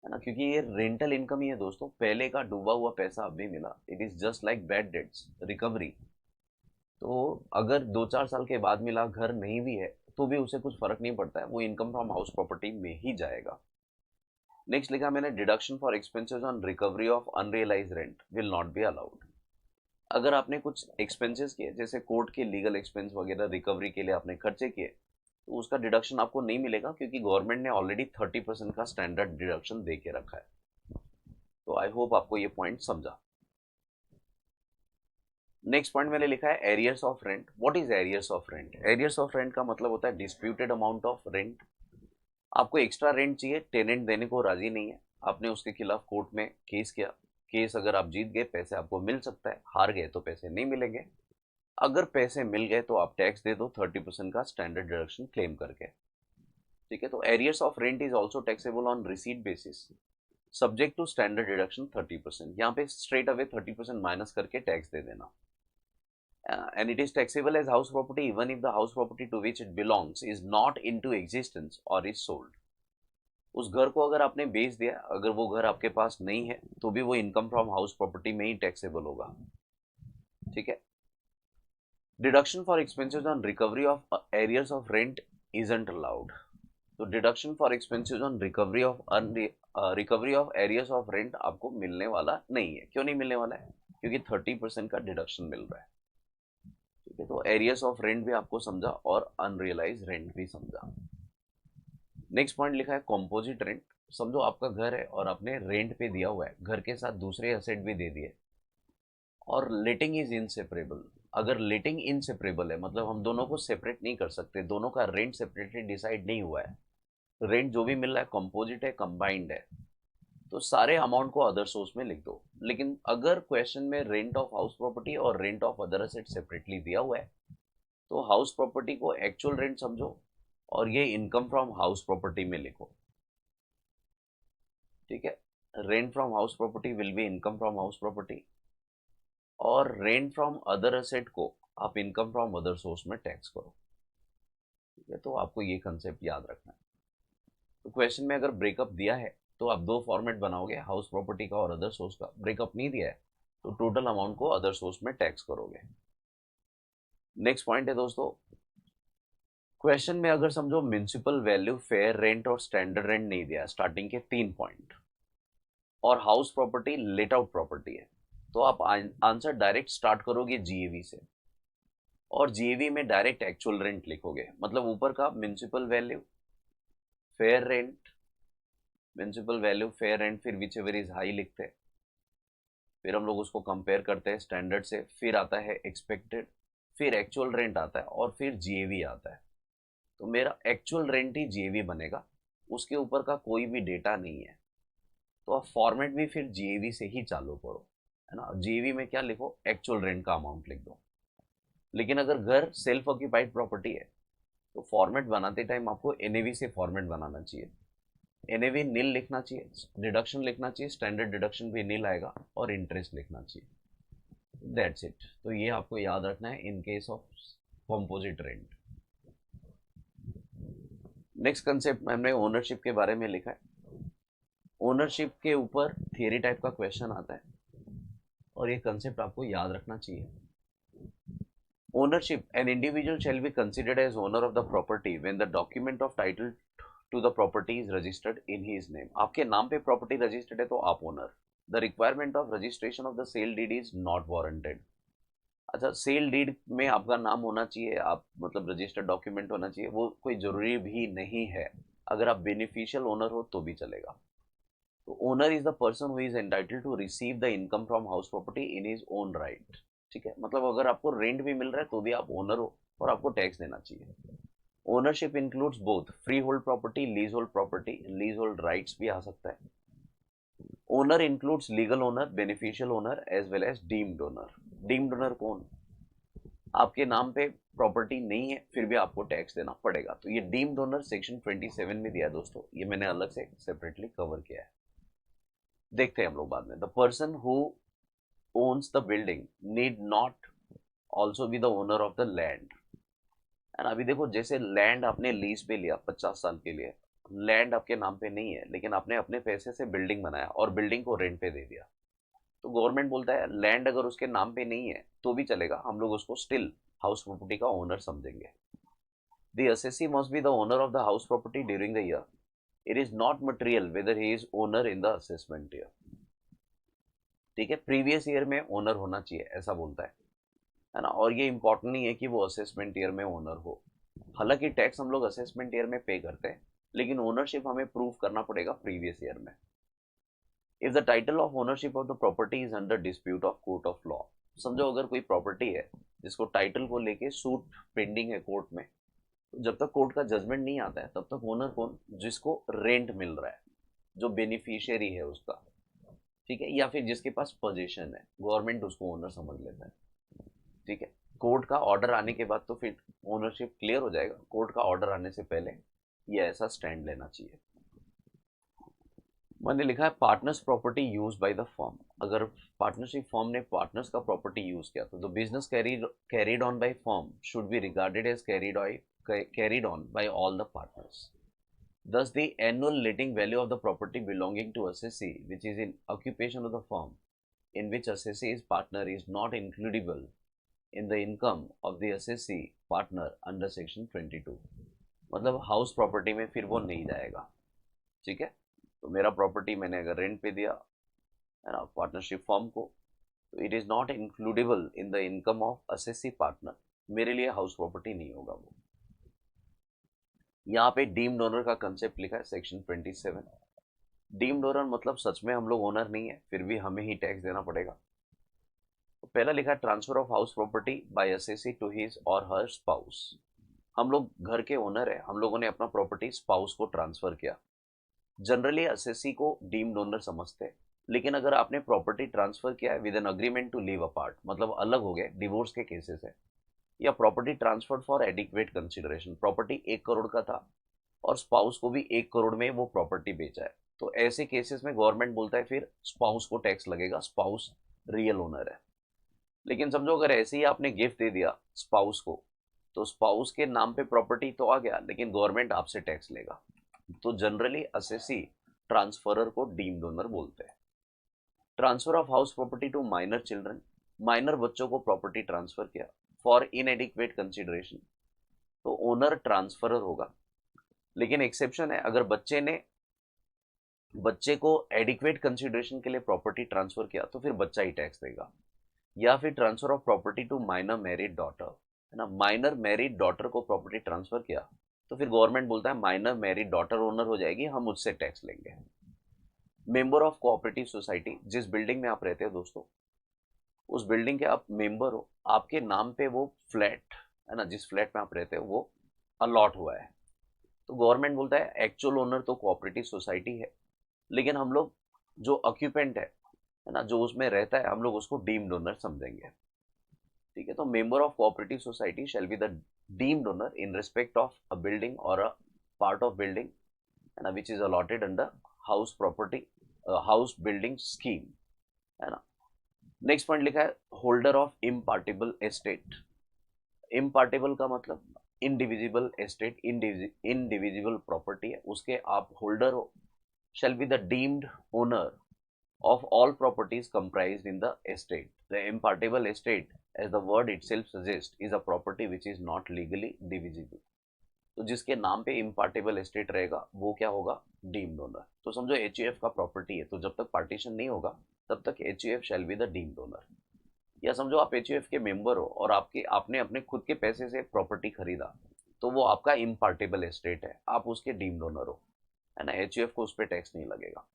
है ना, क्योंकि ये रेंटल इनकम ही है दोस्तों। पहले का डूबा हुआ पैसा अभी मिला। It is just like bad debts recovery. तो अगर 2-4 साल के बाद मिला, घर नहीं भी है, तो भी उसे कुछ फर्क नहीं पड़ता है, वो इनकम फ्रॉम हाउस प्रॉपर्टी में ही जाएगा। नेक्स्ट लिखा मैंने, deduction for expenses on recovery of unrealise rent will not be allowed. अगर आपने कुछ एक्सपेंसेस किए, जैसे कोर्ट के लीगल एक्सपेंस वगैरह रिकवरी के लिए आपने खर्चे किए, तो उसका डिडक्शन आपको नहीं मिलेगा, क्योंकि गवर्नमेंट ने ऑलरेडी 30% का स्टैंडर्ड डिडक्शन दे के रखा है। तो आई होप आपको ये पॉइंट समझा। नेक्स्ट पॉइंट मैंने लिखा है arrears of rent. What is arrears of rent? Arrears of rent का मतलब होता है डिस्प्यूटेड अमाउंट ऑफ रेंट। आपको एक्स्ट्रा रेंट चाहिए, टेनेंट देने को राजी नहीं है, आपने उसके खिलाफ कोर्ट में केस किया, केस अगर आप जीत गए पैसे आपको मिल सकता है, हार गए तो पैसे नहीं मिलेंगे। अगर पैसे मिल गए तो आप टैक्स दे दो 30% का स्टैंडर्ड डिडक्शन क्लेम करके। ठीक है, तो arrears of rent is also taxable on receipt basis subject to standard deduction 30%। यहाँ पे स्ट्रेट अवे 30% माइनस करके टैक्स दे देना। And it is taxable as house property even if the house property to which it belongs is not into existence or is sold। उस घर को अगर आपने बेच दिया, अगर वो घर आपके पास नहीं है, तो भी वो इनकम फ्रॉम हाउस प्रॉपर्टी में ही टैक्सेबल होगा। ठीक है, deduction for expenses on recovery of arrears of rent isn't allowed. तो deduction for expenses on recovery of arrears of rent आपको मिलने वाला नहीं है। क्यों नहीं मिलने वाला है? क्योंकि 30% का डिडक्शन मिल रहा है। ठीक है, तो एरियर्स ऑफ रेंट भी आपको समझा और अनरियलाइज रेंट भी समझा। नेक्स्ट पॉइंट लिखा है कॉम्पोजिट रेंट। समझो आपका घर है और आपने रेंट पे दिया हुआ है, घर के साथ दूसरे एसेट भी दे दिए, और लेटिंग इज इनसेपरेबल। अगर लेटिंग इनसेपरेबल है, मतलब हम दोनों को सेपरेट नहीं कर सकते, दोनों का रेंट सेपरेटली डिसाइड नहीं हुआ है, रेंट जो भी मिल रहा है कंपोजिट है, कंबाइंड है, तो सारे अमाउंट को अदर सोर्स में लिख दो। लेकिन अगर क्वेश्चन में रेंट ऑफ हाउस प्रॉपर्टी और rent of other asset separately दिया हुआ है, तो हाउस प्रॉपर्टी को एक्चुअल रेंट समझो और ये इनकम फ्रॉम हाउस प्रॉपर्टी में लिखो। ठीक है, rent from house property will be income from house property, और रेंट फ्रॉम अदर एसेट को आप इनकम फ्रॉम अदर सोर्स में टैक्स करो। ठीक है, तो आपको ये कंसेप्ट याद रखना है। तो क्वेश्चन में अगर ब्रेकअप दिया है तो आप दो फॉर्मेट बनाओगे, हाउस प्रॉपर्टी का और अदर सोर्स का। ब्रेकअप नहीं दिया है तो टोटल अमाउंट को अदर सोर्स में टैक्स करोगे। नेक्स्ट पॉइंट है दोस्तों, क्वेश्चन में अगर समझो म्युनिसिपल वैल्यू, फेयर रेंट और स्टैंडर्ड रेंट नहीं दिया, स्टार्टिंग के 3 पॉइंट, और house property late out property है, तो आप आंसर डायरेक्ट स्टार्ट करोगे जीएवी से, और जीएवी में डायरेक्ट एक्चुअल रेंट लिखोगे। मतलब ऊपर का municipal value, fair rent, municipal value, fair rent, फिर विच एवर इज हाई लिखते हैं, फिर हम लोग उसको कंपेयर करते हैं स्टैंडर्ड से, फिर आता है एक्सपेक्टेड, फिर एक्चुअल रेंट आता है, और फिर जीएवी आता है। तो मेरा एक्चुअल रेंट ही जीएवी बनेगा, उसके ऊपर का कोई भी डेटा नहीं है। तो आप फॉर्मेट भी फिर जीएवी से ही चालू करो, है ना। जीएवी में क्या लिखो? एक्चुअल रेंट का अमाउंट लिख दो। लेकिन अगर घर सेल्फ ऑक्यूपाइड प्रॉपर्टी है, तो फॉर्मेट बनाते टाइम आपको एनएवी से फॉर्मेट बनाना चाहिए। एनएवी नील लिखना चाहिए, डिडक्शन लिखना चाहिए, स्टैंडर्ड डिडक्शन भी नील आएगा, और इंटरेस्ट लिखना चाहिए। That's it. तो ये आपको याद रखना है इन case of composite rent. Next concept हमने ओनरशिप के बारे में लिखा है। ओनरशिप के ऊपर थियरी टाइप का क्वेश्चन आता है, और ये कंसेप्ट आपको याद रखना चाहिए। Ownership, an individual shall be considered as owner of the property when the document of title to the property is registered in his name। आपके नाम पे प्रॉपर्टी रजिस्टर्ड है तो आप owner. The requirement of registration of the sale deed is not warranted. अच्छा, सेल डीड में आपका नाम होना चाहिए, आप मतलब रजिस्टर्ड डॉक्यूमेंट होना चाहिए, वो कोई जरूरी भी नहीं है। अगर आप बेनिफिशियल ओनर हो तो भी चलेगा। तो owner is the person who is entitled to receive the income from house property in his own right. ठीक है, मतलब अगर आपको रेंट भी मिल रहा है तो भी आप ओनर हो और आपको टैक्स देना चाहिए। Ownership includes both freehold property, leasehold property, leasehold rights भी आ सकता है। Owner includes legal owner, beneficial owner as well as deemed owner. Deemed owner कौन? आपके नाम पे प्रॉपर्टी नहीं है फिर भी आपको टैक्स देना पड़ेगा। तो ये डीम्ड ओनर सेक्शन 27 में दिया है दोस्तों, ये मैंने अलग से सेपरेटली कवर किया है, देखते हैं हम लोग बाद में। The person who owns the building need not also be the owner of the land। And अभी देखो, जैसे लैंड आपने लीज पे लिया 50 साल के लिए, लैंड आपके नाम पे नहीं है, लेकिन आपने अपने पैसे से बिल्डिंग बनाया और बिल्डिंग को रेंट पे दे दिया, तो गवर्नमेंट बोलता है लैंड अगर उसके नाम पे नहीं है तो भी चलेगा, हम लोग उसको स्टिल हाउस प्रॉपर्टी का ओनर समझेंगे। The assessee must be the owner of the house property during the year. It is not material weather he is owner in the assessment year. ठीक है, प्रीवियस ईयर में ओनर होना चाहिए ऐसा बोलता है ना. और ये इंपॉर्टेंट नहीं है कि वो असेसमेंट ईयर में ओनर हो. हालांकि टैक्स हम लोग असेसमेंट ईयर में पे करते हैं, लेकिन ओनरशिप हमें प्रूव करना पड़ेगा प्रीवियस ईयर में. If the title of ownership of the property is under dispute of court of law. समझो अगर कोई प्रॉपर्टी है जिसको टाइटल को लेके सूट पेंडिंग है कोर्ट में, तो जब तक कोर्ट का जजमेंट नहीं आता है तब तक ओनर कौन? जिसको रेंट मिल रहा है, जो बेनिफिशियरी है उसका. ठीक है, या फिर जिसके पास पोजीशन है, गवर्नमेंट उसको ओनर समझ लेता है. ठीक है, कोर्ट का ऑर्डर आने के बाद तो फिर ओनरशिप क्लियर हो जाएगा. कोर्ट का ऑर्डर आने से पहले ये ऐसा स्टैंड लेना चाहिए. मैंने लिखा है partners property use by the firm. अगर पार्टनरशिप फर्म ने पार्टनर्स का प्रॉपर्टी यूज किया तो business carried on by firm should be regarded as carried on by all the partners. Thus, the annual letting value of the property belonging to assessee, which is in occupation of the firm in which assessee is partner, is not includable in the income of the assessee partner under section 22. मतलब हाउस प्रॉपर्टी में फिर वो नहीं जाएगा. ठीक है, तो मेरा प्रॉपर्टी मैंने अगर रेंट पे दिया है ना पार्टनरशिप फर्म को, तो it is not includable in the income of assessee partner. मेरे लिए हाउस प्रॉपर्टी नहीं होगा वो. यहाँ पे डीम्ड ओनर का कंसेप्ट लिखा है सेक्शन 27. डीम्ड ओनर मतलब सच में हम लोग ओनर नहीं है, फिर भी हमें ही टैक्स देना पड़ेगा. तो पहला लिखा है transfer of house property by assessee to his और हर स्पाउस. हम लोग घर के ओनर है, हम लोगों ने अपना प्रॉपर्टी स्पाउस को ट्रांसफर किया. जनरली असेसी को डीम्ड ओनर समझते हैं, लेकिन अगर आपने प्रॉपर्टी ट्रांसफर किया है with an agreement to live apart, मतलब अलग हो गए, डिवोर्स के केसेस है, या property transfer for adequate consideration, property 1 crore का था और स्पाउस को भी 1 करोड़ में वो प्रॉपर्टी बेचा है, तो ऐसे केसेस में गवर्नमेंट बोलता है फिर स्पाउस को टैक्स लगेगा, स्पाउस रियल ओनर है. लेकिन समझो अगर ऐसे ही आपने गिफ्ट दे दिया स्पाउस को, तो स्पाउस के नाम पे प्रॉपर्टी तो आ गया, लेकिन गवर्नमेंट आपसे टैक्स लेगा. तो जनरली असेसी ट्रांसफरर को डीम्ड ओनर बोलते हैं. Transfer of house property to minor children. Minor बच्चों को प्रॉपर्टी ट्रांसफर किया फॉर इनएडिक्वेट कंसिडरेशन, तो ओनर ट्रांसफरर होगा. लेकिन एक्सेप्शन है, अगर बच्चे को एडिक्वेट कंसिडरेशन के लिए प्रॉपर्टी ट्रांसफर किया तो फिर बच्चा ही टैक्स देगा. या फिर transfer of property to minor married daughter, है ना, माइनर मैरिड डॉटर को प्रॉपर्टी ट्रांसफर किया तो फिर गवर्नमेंट बोलता है माइनर मैरिड डॉटर ओनर हो जाएगी, हम उससे टैक्स लेंगे. Member of cooperative society. जिस बिल्डिंग में आप रहते हो दोस्तों, उस बिल्डिंग के आप मेंबर हो, आपके नाम पे वो फ्लैट है ना, जिस फ्लैट में आप रहते हो वो अलॉट हुआ है, तो गवर्नमेंट बोलता है एक्चुअल ओनर तो कोऑपरेटिव सोसाइटी है, लेकिन हम लोग जो ऑक्यूपेंट है ना, जो उसमें रहता है, हम लोग उसको डीम्ड ओनर समझेंगे. ठीक है, तो member of cooperative society shell be the deemed owner in respect of a building और अ पार्ट ऑफ बिल्डिंग, है ना, which is allotted under house property house building scheme, है ना. नेक्स्ट पॉइंट लिखा है होल्डर ऑफ इम्पार्टेबल एस्टेट. इम्पार्टेबल का मतलब इनडिविजिबल एस्टेट, इनडिविजिबल प्रॉपर्टी है, उसके आप होल्डर हो. शैल be the deemed owner of all properties comprised in the estate. The impartable estate, as the word itself suggests, is a property which is not legally divisible. तो जिसके नाम पे इम्पार्टेबल एस्टेट रहेगा वो क्या होगा? Deemed owner. तो समझो एचयूएफ का प्रॉपर्टी है, तो जब तक पार्टीशन नहीं होगा तब तक HUF shell be the deemed owner. या समझो आप एचयूएफ के मेंबर हो और आपने अपने खुद के पैसे से प्रॉपर्टी खरीदा, तो वो आपका इम्पार्टेबल एस्टेट है, आप उसके डीम्ड ओनर हो, है ना. एचयूएफ को उस पर टैक्स नहीं लगेगा.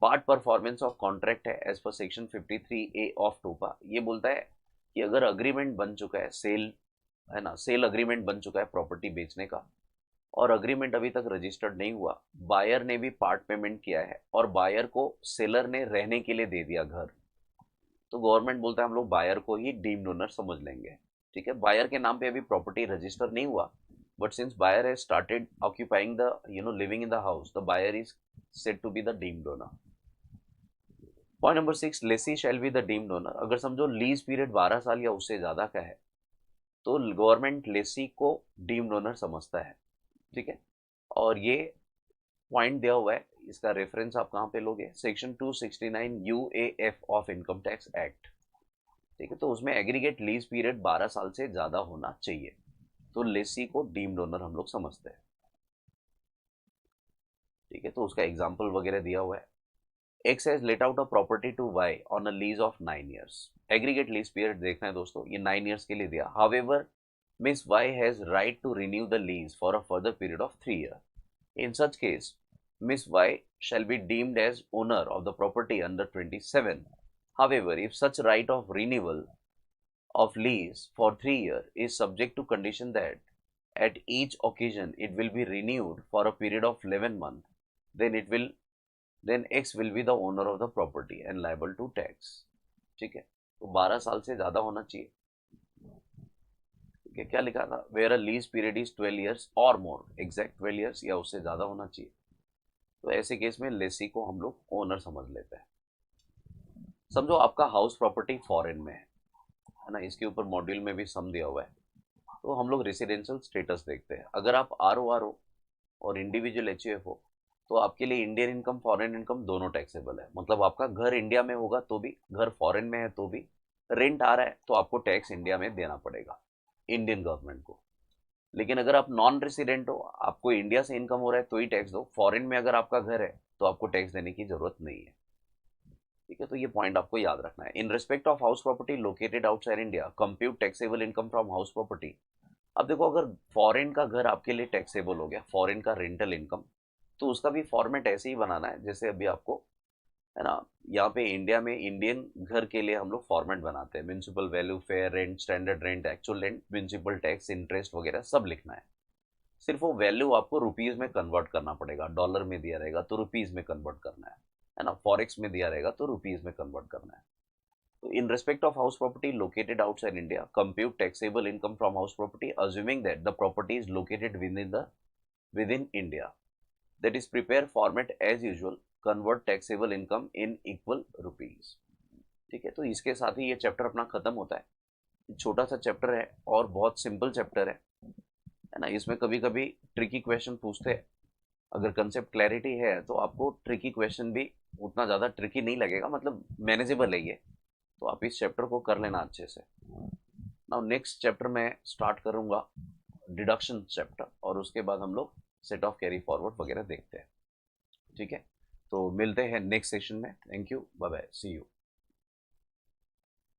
पार्ट परफॉर्मेंस ऑफ कॉन्ट्रैक्ट है as per section 53A of TOPA. ये बोलता है कि अगर अग्रीमेंट बन चुका है, सेल है ना, सेल अग्रीमेंट बन चुका है प्रॉपर्टी बेचने का, और अग्रीमेंट अभी तक रजिस्टर्ड नहीं हुआ, बायर ने भी पार्ट पेमेंट किया है और बायर को सेलर ने रहने के लिए दे दिया घर, तो गवर्नमेंट बोलता है हम लोग बायर को ही डीम्ड ओनर समझ लेंगे. ठीक है, बायर के नाम पे अभी प्रॉपर्टी रजिस्टर नहीं हुआ, but since buyer has started occupying the living in the house, the buyer is said to be the deemed owner. Point number 6, lessee shall be the deemed owner. अगर समझो लीज पीरियड 12 साल या उससे ज्यादा का है, तो गवर्नमेंट लेसी को डीम्ड ओनर समझता है. ठीक है, और ये पॉइंट दिया हुआ है, इसका रेफरेंस आप कहाँ पे लोगे? Section 269 UAF of income tax act. ठीक है, तो उसमें एग्रीगेट लीज पीरियड 12 साल से ज्यादा होना चाहिए. तो लेसी को डीम्ड ओनर हम लोग समझते हैं। ठीक है, तो उसका एग्जाम्पल वगैरह दिया हुआ है। X has let out a property to Y on a lease of 9 years. Aggregate lease period देखना है दोस्तों, ये 9 years के लिए दिया। However, Miss Y has right to renew the lease for a further period of 3 years. In such case, Miss Y shall be deemed as owner of the property under 27. However, if such right of renewal of lease for 3 years is subject to condition that at each occasion it will be renewed for a period of 11 months, then X will be the owner of the property and liable to tax. ठीक है, तो 12 साल से ज्यादा होना चाहिए। ठीक है, क्या लिखा था, where a lease period is 12 years और मोर, एग्जैक्ट 12 years या उससे ज्यादा होना चाहिए। तो ऐसे केस में लेसी को हम लोग ओनर समझ लेते हैं। समझो आपका हाउस प्रॉपर्टी फॉरेन में है ना, इसके ऊपर मॉड्यूल में भी सम दिया हुआ है। तो हम लोग रेसिडेंशियल स्टेटस देखते हैं। अगर आप ROR हो और इंडिविजुअल HUF हो तो आपके लिए इंडियन इनकम फॉरेन इनकम दोनों टैक्सेबल है। मतलब आपका घर इंडिया में होगा तो भी, घर फॉरेन में है तो भी, रेंट आ रहा है तो आपको टैक्स इंडिया में देना पड़ेगा इंडियन गवर्नमेंट को। लेकिन अगर आप नॉन रेसिडेंट हो, आपको इंडिया से इनकम हो रहा है तो ही टैक्स दो। फॉरेन में अगर आपका घर है तो आपको टैक्स देने की जरूरत नहीं है। ठीक है, तो ये पॉइंट आपको याद रखना है। इन respect of house property located outside India, compute taxable income from house property. अब देखो, अगर फॉरेन का घर आपके लिए टैक्सेबल हो गया, फॉरेन का रेंटल इनकम, तो उसका भी फॉर्मेट ऐसे ही बनाना है जैसे अभी आपको, है ना, यहाँ पे इंडिया में इंडियन घर के लिए हम लोग फॉर्मेट बनाते हैं। Municipal value, fair rent, standard rent, actual rent, municipal tax, interest वगैरह सब लिखना है। सिर्फ वो वैल्यू आपको रुपीज में कन्वर्ट करना पड़ेगा। डॉलर में दिया रहेगा तो रुपीज में कन्वर्ट करना है ना, फॉरेक्स में दिया रहेगा तो रुपीज में कन्वर्ट करना है। So in respect of house property located outside India, compute taxable income from house property assuming that the property is located within India. That is, prepare format as usual, convert taxable income in equal rupees. ठीक है, तो इसके साथ ही ये चैप्टर अपना खत्म होता है। छोटा सा चैप्टर है और बहुत सिंपल चैप्टर है ना। इसमें कभी कभी ट्रिकी क्वेश्चन पूछते हैं। अगर कंसेप्ट क्लैरिटी है तो आपको ट्रिकी क्वेश्चन भी उतना ज़्यादा ट्रिकी नहीं लगेगा, मतलब मैनेजेबल है ये। तो आप इस चैप्टर को कर लेना अच्छे से। नाउ नेक्स्ट चैप्टर में स्टार्ट करूंगा डिडक्शन चैप्टर, और उसके बाद हम लोग सेट ऑफ कैरी फॉरवर्ड वगैरह देखते हैं। ठीक है, तो मिलते हैं नेक्स्ट सेशन में। Thank you, bye bye, see you.